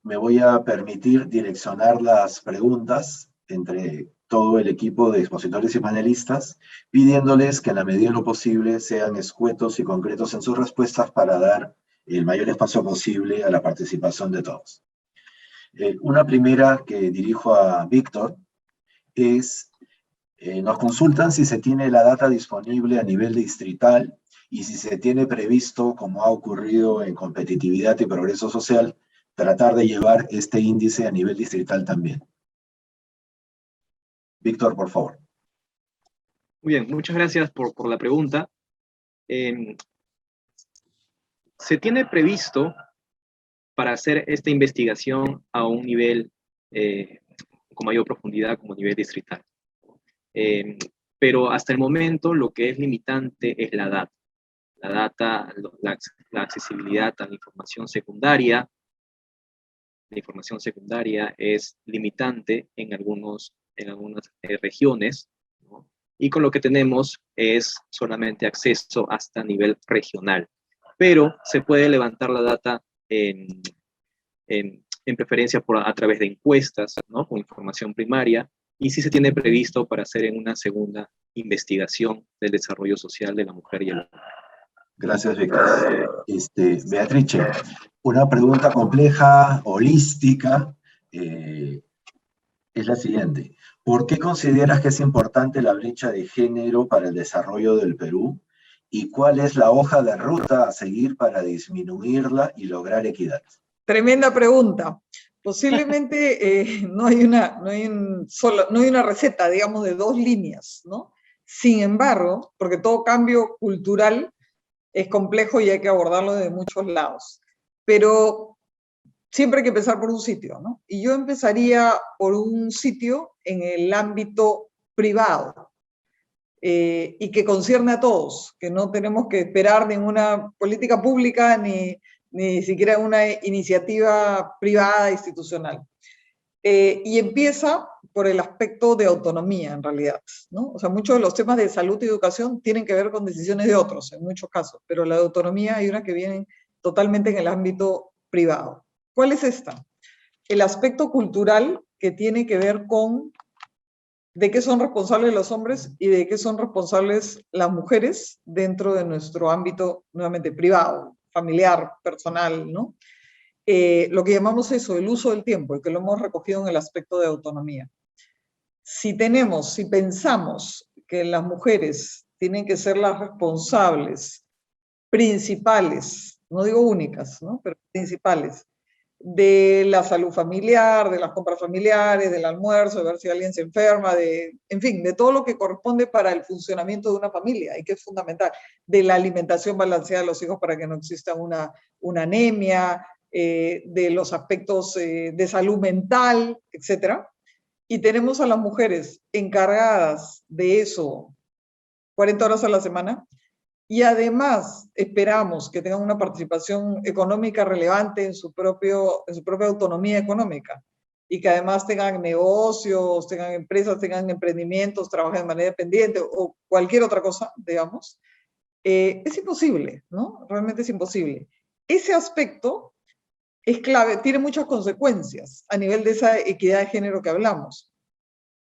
Me voy a permitir direccionar las preguntas entre todo el equipo de expositores y panelistas, pidiéndoles que en la medida de lo posible sean escuetos y concretos en sus respuestas para dar el mayor espacio posible a la participación de todos. Una primera que dirijo a Víctor es, nos consultan si se tiene la data disponible a nivel distrital y si se tiene previsto, como ha ocurrido en competitividad y progreso social, tratar de llevar este índice a nivel distrital también. Víctor, por favor. Muy bien, muchas gracias por la pregunta. Se tiene previsto para hacer esta investigación a un nivel con mayor profundidad como nivel distrital. Pero hasta el momento lo que es limitante es la data. La data, la accesibilidad a la información secundaria. La información secundaria es limitante en algunas regiones, ¿no? Y con lo que tenemos es solamente acceso hasta nivel regional. Pero se puede levantar la data en preferencia a través de encuestas, ¿no? Con información primaria, y sí se tiene previsto para hacer en una segunda investigación del desarrollo social de la mujer y el hombre. Gracias, Víctor. Beatrice, una pregunta compleja, holística, es la siguiente. ¿Por qué consideras que es importante la brecha de género para el desarrollo del Perú? ¿Y cuál es la hoja de ruta a seguir para disminuirla y lograr equidad? Tremenda pregunta. Posiblemente no hay una receta, digamos, de 2 líneas, ¿no? Sin embargo, porque todo cambio cultural es complejo y hay que abordarlo de muchos lados. Pero siempre hay que empezar por un sitio, ¿no? Y yo empezaría por un sitio en el ámbito privado, y que concierne a todos, que no tenemos que esperar ninguna política pública ni siquiera una iniciativa privada institucional. Y empieza por el aspecto de autonomía, en realidad, ¿no? O sea, muchos de los temas de salud y educación tienen que ver con decisiones de otros, en muchos casos, pero la de autonomía hay una que viene totalmente en el ámbito privado. ¿Cuál es esta? El aspecto cultural, que tiene que ver con de qué son responsables los hombres y de qué son responsables las mujeres dentro de nuestro ámbito, nuevamente, privado, familiar, personal, ¿no? Lo que llamamos eso, el uso del tiempo, y que lo hemos recogido en el aspecto de autonomía. Si pensamos que las mujeres tienen que ser las responsables principales, no digo únicas, ¿no? Pero principales, de la salud familiar, de las compras familiares, del almuerzo, de ver si alguien se enferma, en fin, de todo lo que corresponde para el funcionamiento de una familia y que es fundamental, de la alimentación balanceada de los hijos para que no exista una anemia, de los aspectos de salud mental, etc. Y tenemos a las mujeres encargadas de eso 40 horas a la semana, y además esperamos que tengan una participación económica relevante en su propia autonomía económica, y que además tengan negocios, tengan empresas, tengan emprendimientos, trabajen de manera independiente o cualquier otra cosa, digamos, es imposible, ¿no? Realmente es imposible. Ese aspecto es clave, tiene muchas consecuencias a nivel de esa equidad de género que hablamos.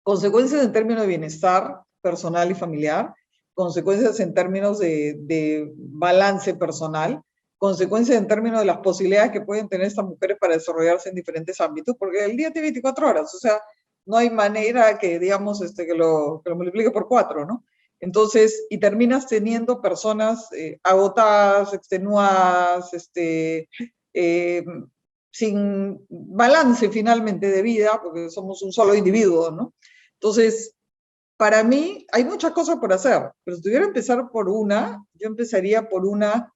Consecuencias en términos de bienestar personal y familiar, consecuencias en términos de balance personal, consecuencias en términos de las posibilidades que pueden tener estas mujeres para desarrollarse en diferentes ámbitos, porque el día tiene 24 horas, o sea, no hay manera que, digamos, que lo multiplique por 4, ¿no? Entonces, y terminas teniendo personas agotadas, extenuadas, sin balance finalmente de vida, porque somos un solo individuo, ¿no? Entonces, para mí hay muchas cosas por hacer, pero si tuviera que empezar por una, yo empezaría por una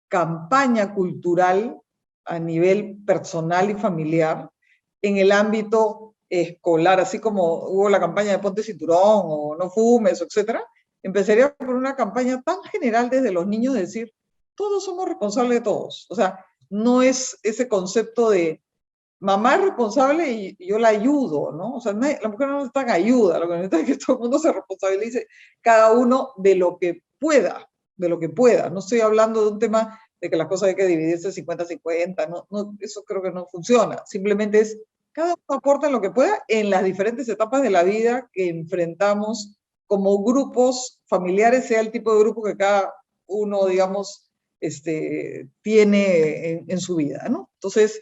campaña cultural a nivel personal y familiar en el ámbito escolar, así como hubo la campaña de Ponte Cinturón o No Fumes, etcétera. Empezaría por una campaña tan general desde los niños de decir, todos somos responsables de todos. O sea, no es ese concepto de mamá es responsable y yo la ayudo, ¿no? O sea, la mujer no necesita ayuda, lo que necesita es que todo el mundo se responsabilice, cada uno de lo que pueda, de lo que pueda. No estoy hablando de un tema de que las cosas hay que dividirse 50-50, no, eso creo que no funciona. Simplemente es, cada uno aporta lo que pueda en las diferentes etapas de la vida que enfrentamos como grupos familiares, sea el tipo de grupo que cada uno, digamos, tiene en su vida, ¿no? Entonces,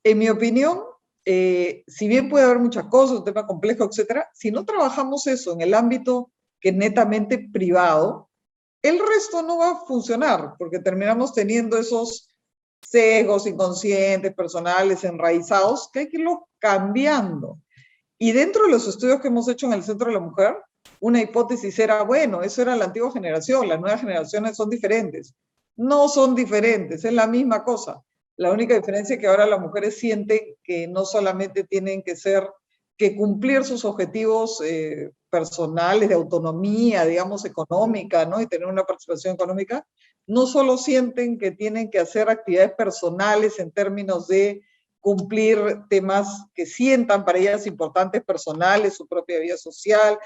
en mi opinión, si bien puede haber muchas cosas, un tema complejo, etcétera, si no trabajamos eso en el ámbito que es netamente privado, el resto no va a funcionar, porque terminamos teniendo esos sesgos inconscientes, personales, enraizados, que hay que irlos cambiando. Y dentro de los estudios que hemos hecho en el Centro de la Mujer, una hipótesis era, bueno, eso era la antigua generación, las nuevas generaciones son diferentes. No son diferentes, es la misma cosa. La única diferencia es que ahora las mujeres sienten que no solamente tienen que cumplir sus objetivos personales de autonomía, digamos, económica, ¿no? Y tener una participación económica, no solo sienten que tienen que hacer actividades personales en términos de cumplir temas que sientan para ellas importantes personales, su propia vida social,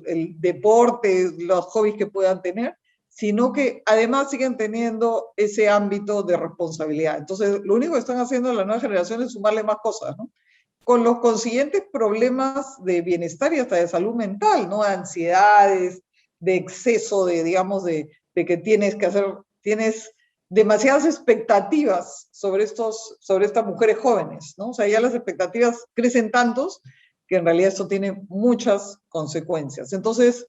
el deporte, los hobbies que puedan tener, sino que además siguen teniendo ese ámbito de responsabilidad. Entonces, lo único que están haciendo las nuevas generaciones es sumarle más cosas, ¿no? Con los consiguientes problemas de bienestar y hasta de salud mental, ¿no? Ansiedades, de exceso, digamos, de que tienes demasiadas expectativas sobre estas mujeres jóvenes, ¿no? O sea, ya las expectativas crecen tantos que en realidad esto tiene muchas consecuencias. Entonces,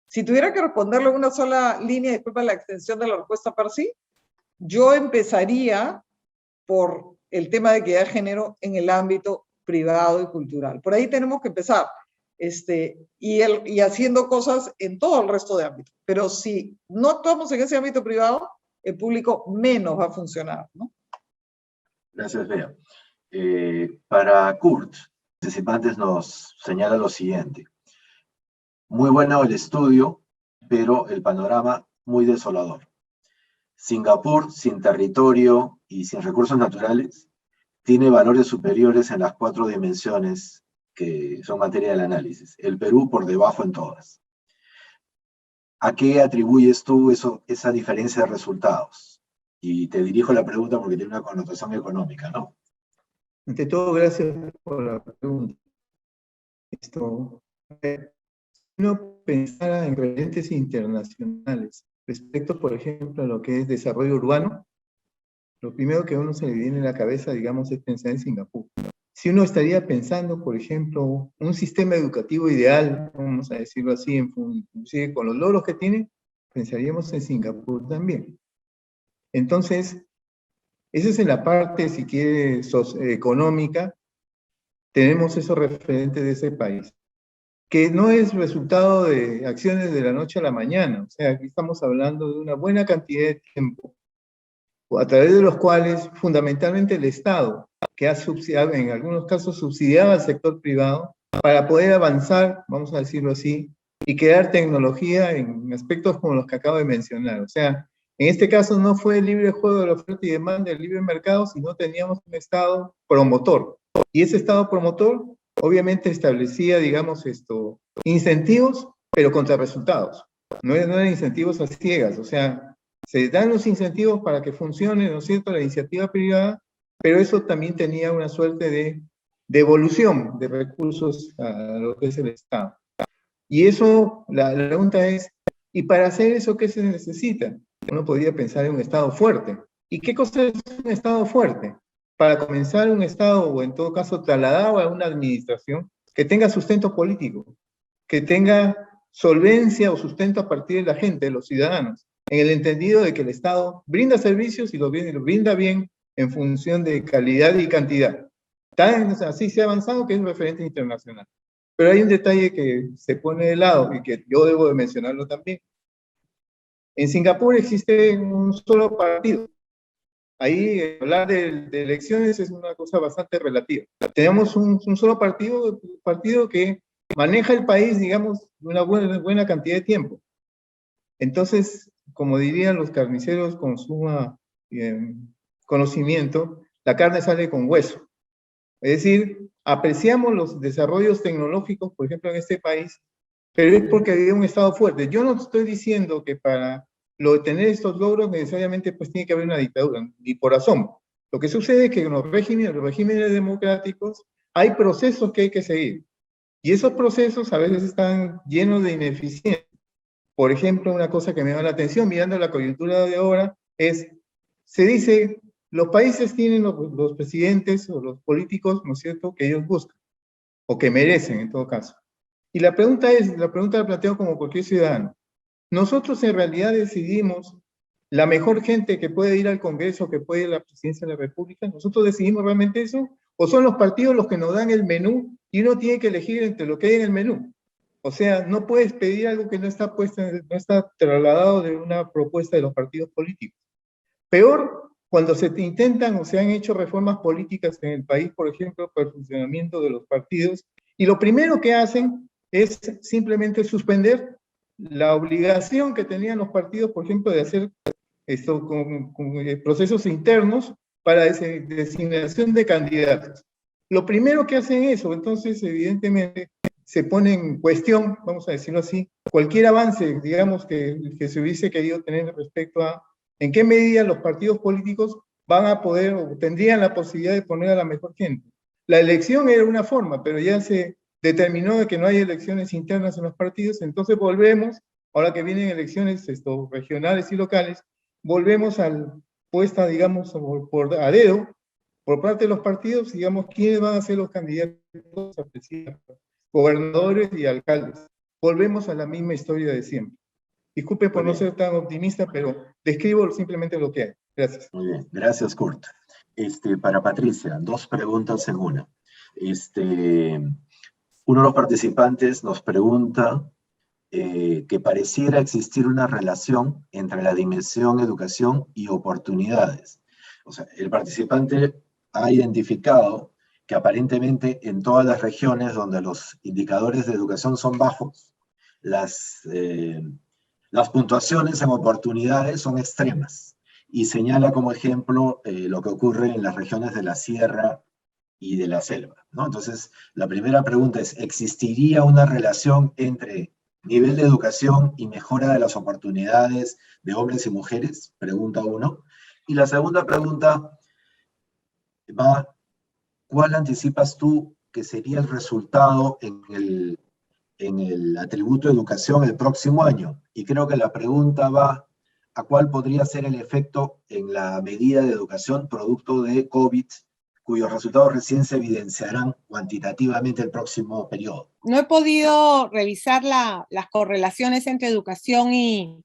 Si tuviera que responderle en una sola línea, disculpa la extensión de la respuesta, Percy, yo empezaría por el tema de equidad de género en el ámbito privado y cultural. Por ahí tenemos que empezar, y haciendo cosas en todo el resto de ámbitos. Pero si no actuamos en ese ámbito privado, el público menos va a funcionar, ¿no? Gracias, Bea. Para Kurt, participantes nos señala lo siguiente. Muy bueno el estudio, pero el panorama muy desolador. Singapur, sin territorio y sin recursos naturales, tiene valores superiores en las 4 dimensiones que son materia del análisis. El Perú por debajo en todas. ¿A qué atribuyes tú esa diferencia de resultados? Y te dirijo la pregunta porque tiene una connotación económica, ¿no? Ante todo, gracias por la pregunta. Si uno pensara en referentes internacionales respecto, por ejemplo, a lo que es desarrollo urbano, lo primero que a uno se le viene a la cabeza, digamos, es pensar en Singapur. Si uno estaría pensando, por ejemplo, un sistema educativo ideal, vamos a decirlo así, inclusive con los logros que tiene, pensaríamos en Singapur también. Entonces, esa es en la parte, si quiere, económica, tenemos esos referentes de ese país, que no es resultado de acciones de la noche a la mañana. O sea, aquí estamos hablando de una buena cantidad de tiempo, a través de los cuales fundamentalmente el Estado, que ha subsidiado, en algunos casos subsidiado al sector privado, para poder avanzar, vamos a decirlo así, y crear tecnología en aspectos como los que acabo de mencionar. O sea, en este caso no fue el libre juego de la oferta y demanda del libre mercado, sino teníamos un Estado promotor. Y ese Estado promotor obviamente establecía, digamos, incentivos, pero contra resultados. No eran incentivos a ciegas, o sea, se dan los incentivos para que funcione, ¿no es cierto?, la iniciativa privada, pero eso también tenía una suerte de devolución de recursos a lo que es el Estado. Y eso, la pregunta es, ¿y para hacer eso qué se necesita? Uno podría pensar en un Estado fuerte. ¿Y qué cosa es un Estado fuerte? Para comenzar, un Estado, o en todo caso trasladado a una administración que tenga sustento político, que tenga solvencia o sustento a partir de la gente, de los ciudadanos, en el entendido de que el Estado brinda servicios y los brinda bien en función de calidad y cantidad. Así se ha avanzado que es un referente internacional. Pero hay un detalle que se pone de lado y que yo debo de mencionarlo también. En Singapur existe un solo partido. Ahí hablar de elecciones es una cosa bastante relativa. Tenemos un solo partido que maneja el país, digamos, una buena cantidad de tiempo. Entonces, como dirían los carniceros con suma conocimiento, la carne sale con hueso. Es decir, apreciamos los desarrollos tecnológicos, por ejemplo, en este país, pero es porque había un Estado fuerte. Yo no estoy diciendo que para tener estos logros necesariamente pues tiene que haber una dictadura, ni por asomo. Lo que sucede es que en los regímenes democráticos hay procesos que hay que seguir. Y esos procesos a veces están llenos de ineficiencia. Por ejemplo, una cosa que me llama la atención, mirando la coyuntura de ahora, se dice, los países tienen los presidentes o los políticos, ¿no es cierto?, que ellos buscan, o que merecen en todo caso. Y la pregunta la planteo como cualquier ciudadano. Nosotros en realidad decidimos la mejor gente que puede ir al Congreso, que puede ir a la presidencia de la República. ¿Nosotros decidimos realmente eso? ¿O son los partidos los que nos dan el menú y uno tiene que elegir entre lo que hay en el menú? O sea, no puedes pedir algo que no está trasladado de una propuesta de los partidos políticos. Peor, cuando se intentan o se han hecho reformas políticas en el país, por ejemplo, para el funcionamiento de los partidos, y lo primero que hacen es simplemente suspender la obligación que tenían los partidos, por ejemplo, de hacer esto con procesos internos para designación de candidatos. Lo primero que hacen eso, entonces, evidentemente, se pone en cuestión, vamos a decirlo así, cualquier avance, digamos, que se hubiese querido tener respecto a en qué medida los partidos políticos van a poder o tendrían la posibilidad de poner a la mejor gente. La elección era una forma, pero ya se determinó de que no hay elecciones internas en los partidos, entonces volvemos, ahora que vienen elecciones regionales y locales, volvemos a puesta, digamos, a dedo, por parte de los partidos, digamos, quiénes van a ser los candidatos a presidente, gobernadores y alcaldes. volvemos a la misma historia de siempre. Disculpe por no ser tan optimista, pero describo simplemente lo que hay. Gracias. Muy bien, gracias, Kurt. Para Patricia, 2 preguntas en una. Uno de los participantes nos pregunta que pareciera existir una relación entre la dimensión educación y oportunidades. O sea, el participante ha identificado que aparentemente en todas las regiones donde los indicadores de educación son bajos, las puntuaciones en oportunidades son extremas, y señala como ejemplo lo que ocurre en las regiones de la sierra y de la selva, ¿no? Entonces, la primera pregunta es, ¿existiría una relación entre nivel de educación y mejora de las oportunidades de hombres y mujeres? Pregunta 1. Y la segunda pregunta va, ¿cuál anticipas tú que sería el resultado en el atributo educación el próximo año? Y creo que la pregunta va a cuál podría ser el efecto en la medida de educación producto de COVID, cuyos resultados recién se evidenciarán cuantitativamente el próximo periodo. No he podido revisar las correlaciones entre educación y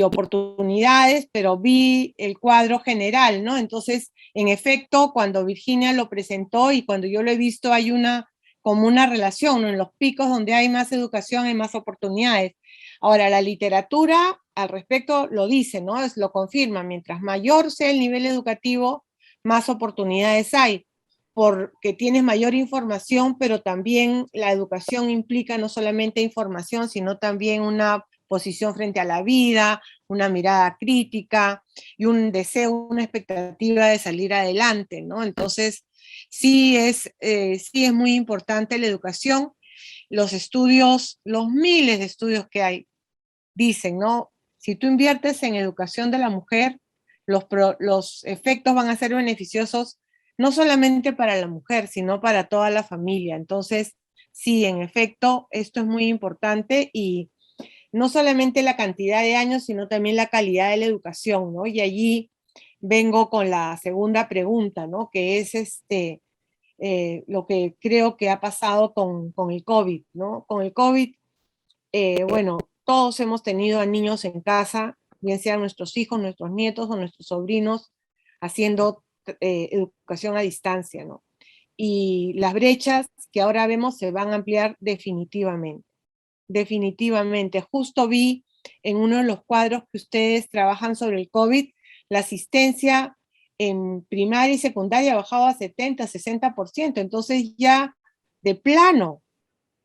oportunidades, pero vi el cuadro general, ¿no? Entonces, en efecto, cuando Virginia lo presentó y cuando yo lo he visto, hay como una relación, ¿no? En los picos donde hay más educación hay más oportunidades. Ahora, la literatura al respecto lo dice, ¿no? Lo confirma, mientras mayor sea el nivel educativo, más oportunidades hay, porque tienes mayor información, pero también la educación implica no solamente información, sino también una posición frente a la vida, una mirada crítica y un deseo, una expectativa de salir adelante, ¿no? Entonces, sí es muy importante la educación. Los estudios, los miles de estudios que hay, dicen, ¿no? Si tú inviertes en educación de la mujer, los efectos van a ser beneficiosos no solamente para la mujer, sino para toda la familia. Entonces, sí, en efecto, esto es muy importante y no solamente la cantidad de años, sino también la calidad de la educación, ¿no? Y allí vengo con la segunda pregunta, ¿no? Que es lo que creo que ha pasado con el COVID, ¿no? Con el COVID, bueno, todos hemos tenido a niños en casa, bien sean nuestros hijos, nuestros nietos o nuestros sobrinos, haciendo educación a distancia, ¿no? Y las brechas que ahora vemos se van a ampliar definitivamente. Definitivamente. Justo vi en uno de los cuadros que ustedes trabajan sobre el COVID, la asistencia en primaria y secundaria ha bajado a 70, 60%. Entonces ya de plano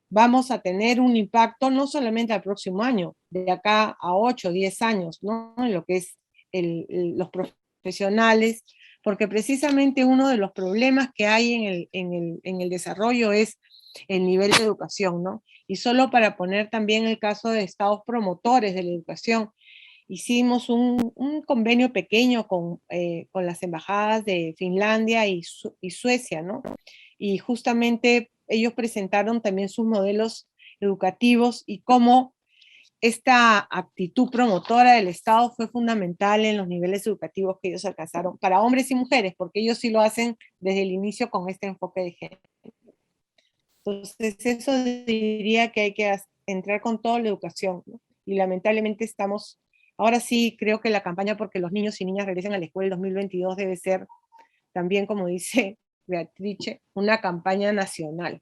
vamos a tener un impacto no solamente al próximo año, de acá a 8, 10 años, ¿no? En lo que es los profesionales, porque precisamente uno de los problemas que hay en el desarrollo es el nivel de educación, ¿no? Y solo para poner también el caso de estados promotores de la educación, hicimos un convenio pequeño con las embajadas de Finlandia y Suecia, ¿no? Y justamente ellos presentaron también sus modelos educativos y cómo esta actitud promotora del Estado fue fundamental en los niveles educativos que ellos alcanzaron para hombres y mujeres, porque ellos sí lo hacen desde el inicio con este enfoque de género. Entonces, eso diría que hay que entrar con toda la educación, ¿no? Y lamentablemente estamos, ahora sí creo que la campaña porque los niños y niñas regresen a la escuela el 2022 debe ser también, como dice Beatrice, una campaña nacional.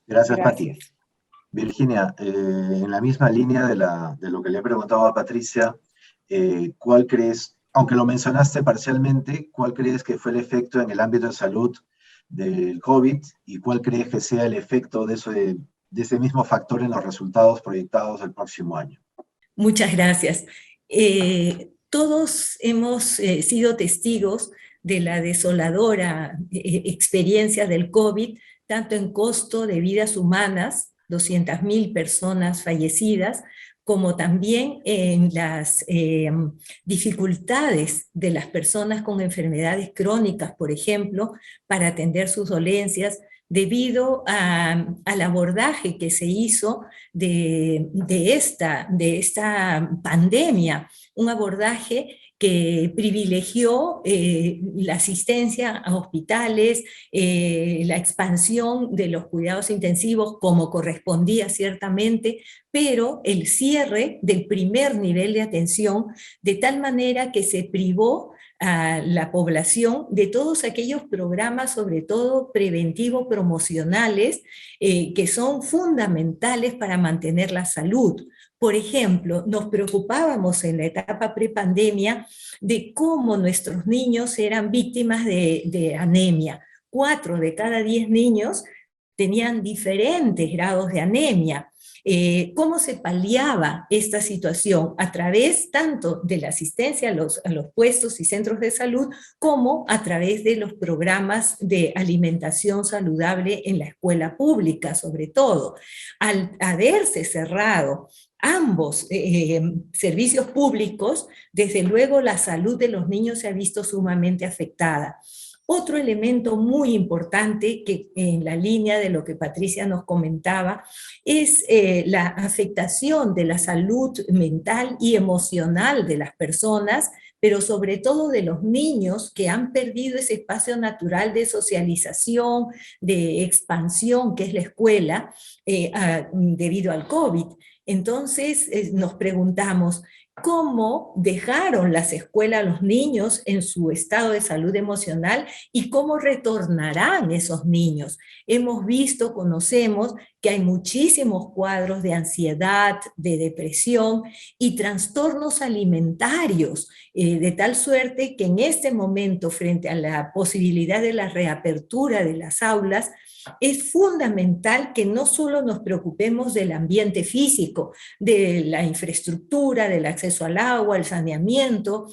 Gracias, Pati. Virginia, en la misma línea de lo que le he preguntado a Patricia, ¿cuál crees, aunque lo mencionaste parcialmente, cuál crees que fue el efecto en el ámbito de salud del COVID y cuál crees que sea el efecto de ese mismo factor en los resultados proyectados del próximo año? Muchas gracias. Todos hemos sido testigos de la desoladora experiencia del COVID, tanto en costo de vidas humanas, 200.000 personas fallecidas, como también en las dificultades de las personas con enfermedades crónicas, por ejemplo, para atender sus dolencias, debido al abordaje que se hizo de esta pandemia, un abordaje que privilegió la asistencia a hospitales, la expansión de los cuidados intensivos como correspondía ciertamente, pero el cierre del primer nivel de atención, de tal manera que se privó a la población de todos aquellos programas, sobre todo preventivos, promocionales, que son fundamentales para mantener la salud. Por ejemplo, nos preocupábamos en la etapa prepandemia de cómo nuestros niños eran víctimas de anemia. 4 de cada 10 niños tenían diferentes grados de anemia. ¿Cómo se paliaba esta situación? A través tanto de la asistencia a los puestos y centros de salud, como a través de los programas de alimentación saludable en la escuela pública, sobre todo. Al haberse cerrado ambos servicios públicos, desde luego la salud de los niños se ha visto sumamente afectada. Otro elemento muy importante, que en la línea de lo que Patricia nos comentaba, es la afectación de la salud mental y emocional de las personas, pero sobre todo de los niños que han perdido ese espacio natural de socialización, de expansión que es la escuela, debido al COVID. Entonces nos preguntamos, ¿cómo dejaron las escuelas a los niños en su estado de salud emocional y cómo retornarán esos niños? Hemos visto, conocemos que hay muchísimos cuadros de ansiedad, de depresión y trastornos alimentarios, de tal suerte que en este momento, frente a la posibilidad de la reapertura de las aulas, es fundamental que no solo nos preocupemos del ambiente físico, de la infraestructura, del acceso al agua, al saneamiento,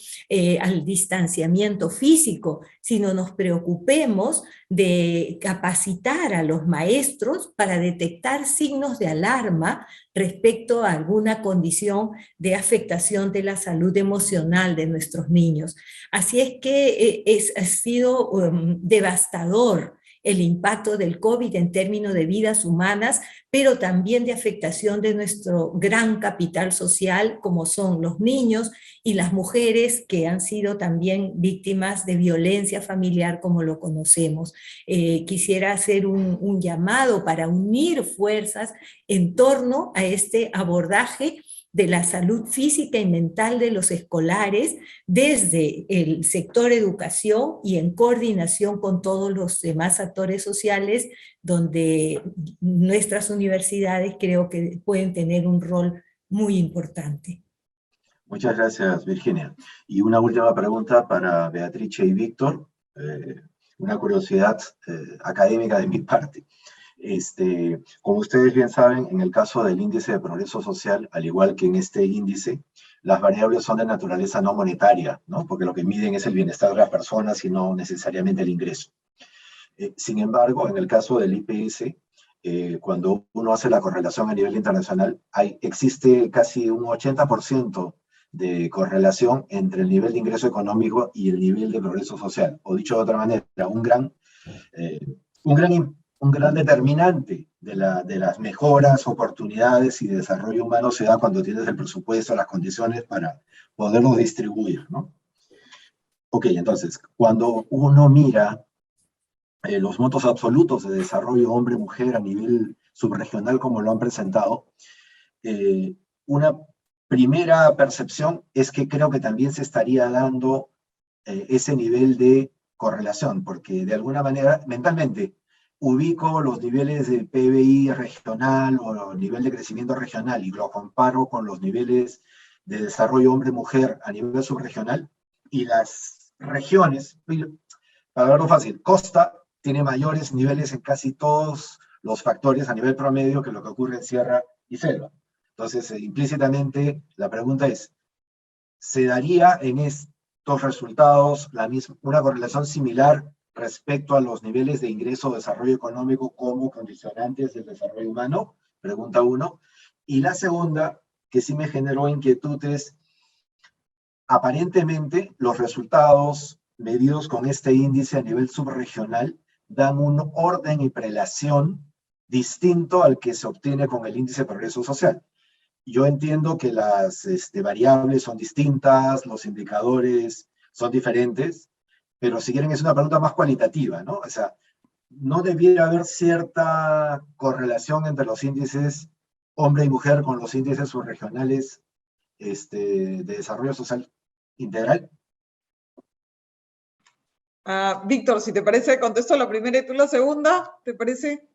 al distanciamiento físico, sino nos preocupemos de capacitar a los maestros para detectar signos de alarma respecto a alguna condición de afectación de la salud emocional de nuestros niños. Así es que ha sido devastador el impacto del COVID en términos de vidas humanas, pero también de afectación de nuestro gran capital social, como son los niños y las mujeres que han sido también víctimas de violencia familiar, como lo conocemos. Quisiera hacer un llamado para unir fuerzas en torno a este abordaje de la salud física y mental de los escolares desde el sector educación y en coordinación con todos los demás actores sociales, donde nuestras universidades creo que pueden tener un rol muy importante. Muchas gracias, Virginia. Y una última pregunta para Beatrice y Víctor, una curiosidad académica de mi parte. Como ustedes bien saben, en el caso del índice de progreso social, al igual que en este índice, las variables son de naturaleza no monetaria, ¿no? Porque lo que miden es el bienestar de las personas y no necesariamente el ingreso. Sin embargo, en el caso del IPS, cuando uno hace la correlación a nivel internacional, existe casi un 80% de correlación entre el nivel de ingreso económico y el nivel de progreso social. O dicho de otra manera, un gran determinante de las mejoras, oportunidades y desarrollo humano se da cuando tienes el presupuesto, las condiciones para poderlo distribuir, ¿no? Ok, entonces, cuando uno mira los montos absolutos de desarrollo hombre-mujer a nivel subregional, como lo han presentado, una primera percepción es que creo que también se estaría dando ese nivel de correlación, porque de alguna manera, mentalmente, ubico los niveles de PBI regional o nivel de crecimiento regional y lo comparo con los niveles de desarrollo hombre-mujer a nivel subregional, y las regiones, para verlo fácil, costa tiene mayores niveles en casi todos los factores a nivel promedio que lo que ocurre en sierra y selva. Entonces, implícitamente, la pregunta es, ¿se daría en estos resultados una correlación similar respecto a los niveles de ingreso o desarrollo económico como condicionantes del desarrollo humano? Pregunta 1. Y la segunda, que sí me generó inquietud, es, aparentemente, los resultados medidos con este índice a nivel subregional dan un orden y prelación distinto al que se obtiene con el índice de progreso social. yo entiendo que las variables son distintas, los indicadores son diferentes, pero si quieren es una pregunta más cualitativa, ¿no? O sea, ¿no debiera haber cierta correlación entre los índices hombre y mujer con los índices subregionales de desarrollo social integral? Víctor, si te parece, contesto la primera y tú la segunda, ¿te parece?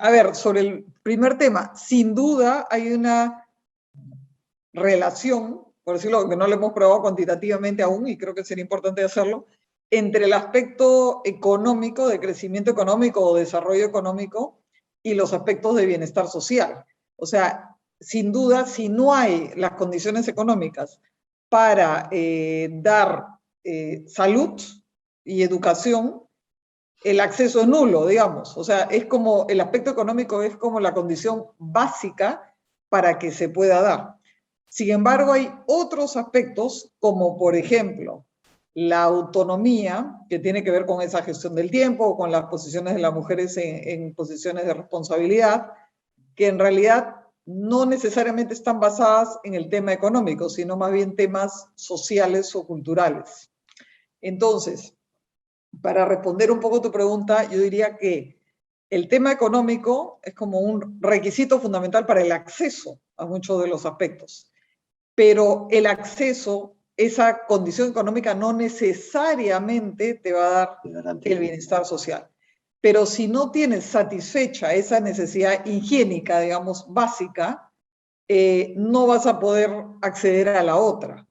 A ver, sobre el primer tema, sin duda hay una relación, por decirlo, que no lo hemos probado cuantitativamente aún, y creo que sería importante hacerlo, entre el aspecto económico, de crecimiento económico o desarrollo económico, y los aspectos de bienestar social. O sea, sin duda, si no hay las condiciones económicas para dar salud y educación, el acceso es nulo, digamos. O sea, es como, el aspecto económico es como la condición básica para que se pueda dar. Sin embargo, hay otros aspectos, como por ejemplo, la autonomía, que tiene que ver con esa gestión del tiempo, con las posiciones de las mujeres en posiciones de responsabilidad, que en realidad no necesariamente están basadas en el tema económico, sino más bien temas sociales o culturales. Entonces, para responder un poco tu pregunta, yo diría que el tema económico es como un requisito fundamental para el acceso a muchos de los aspectos, pero el acceso, esa condición económica no necesariamente te va a dar el bienestar social. Pero si no tienes satisfecha esa necesidad higiénica, digamos, básica, no vas a poder acceder a la otra.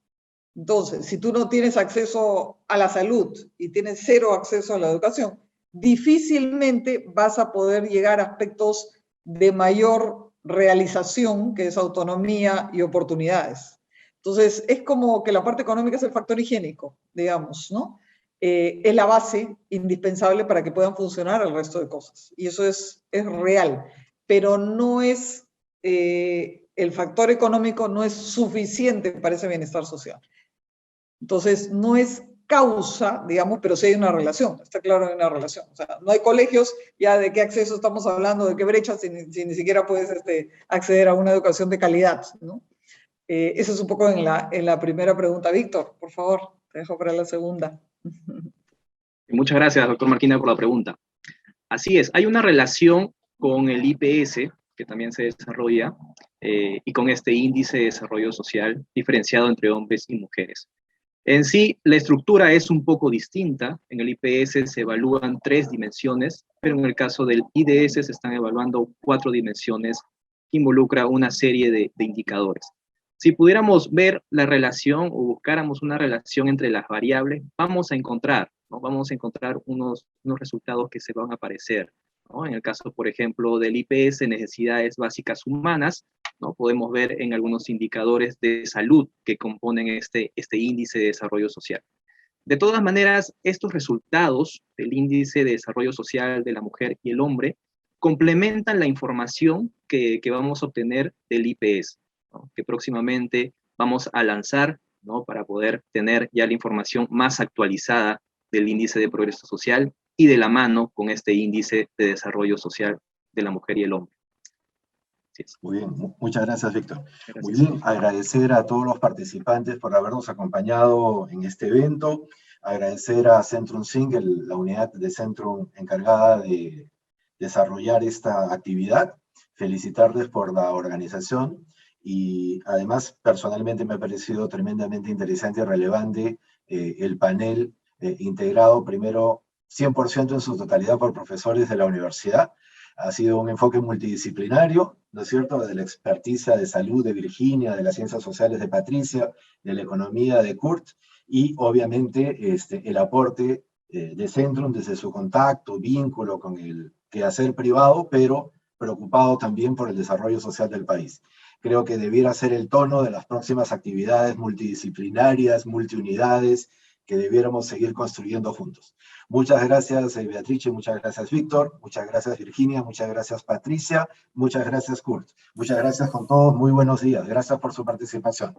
Entonces, si tú no tienes acceso a la salud y tienes cero acceso a la educación, difícilmente vas a poder llegar a aspectos de mayor realización, que es autonomía y oportunidades. Entonces, es como que la parte económica es el factor higiénico, digamos, ¿no? Es la base indispensable para que puedan funcionar el resto de cosas. Y eso es real, pero no es, el factor económico no es suficiente para ese bienestar social. Entonces, no es causa, digamos, pero sí hay una relación, está claro que hay una relación. O sea, no hay colegios, ya de qué acceso estamos hablando, de qué brechas, si ni siquiera puedes acceder a una educación de calidad, ¿no? Eso es un poco en la primera pregunta. Víctor, por favor, te dejo para la segunda. Muchas gracias, doctor Marquina, por la pregunta. Así es, hay una relación con el IPS, que también se desarrolla, y con este índice de desarrollo social diferenciado entre hombres y mujeres. En sí, la estructura es un poco distinta. En el IPS se evalúan 3 dimensiones, pero en el caso del IDS se están evaluando 4 dimensiones que involucra una serie de indicadores. Si pudiéramos ver la relación o buscáramos una relación entre las variables, vamos a encontrar, ¿no? Vamos a encontrar unos resultados que se van a aparecer, ¿no? En el caso, por ejemplo, del IPS, necesidades básicas humanas, ¿no? Podemos ver en algunos indicadores de salud que componen este índice de desarrollo social. De todas maneras, estos resultados del índice de desarrollo social de la mujer y el hombre complementan la información que vamos a obtener del IPS, ¿no? Que próximamente vamos a lanzar, ¿no? Para poder tener ya la información más actualizada del índice de progreso social y de la mano con este índice de desarrollo social de la mujer y el hombre. Muy bien, muchas gracias, Víctor. Gracias. Muy bien, agradecer a todos los participantes por habernos acompañado en este evento, agradecer a Centrum Sync, la unidad de Centrum encargada de desarrollar esta actividad, felicitarles por la organización y además personalmente me ha parecido tremendamente interesante y relevante el panel integrado primero 100% en su totalidad por profesores de la universidad. Ha sido un enfoque multidisciplinario, ¿no es cierto?, de la experticia de salud de Virginia, de las ciencias sociales de Patricia, de la economía de Kurt, y obviamente el aporte de Centrum desde su contacto, vínculo con el quehacer privado, pero preocupado también por el desarrollo social del país. Creo que debiera ser el tono de las próximas actividades multidisciplinarias, multiunidades, que debiéramos seguir construyendo juntos. Muchas gracias, Beatrice, muchas gracias, Víctor, muchas gracias, Virginia, muchas gracias, Patricia, muchas gracias, Kurt. Muchas gracias con todos, muy buenos días. Gracias por su participación.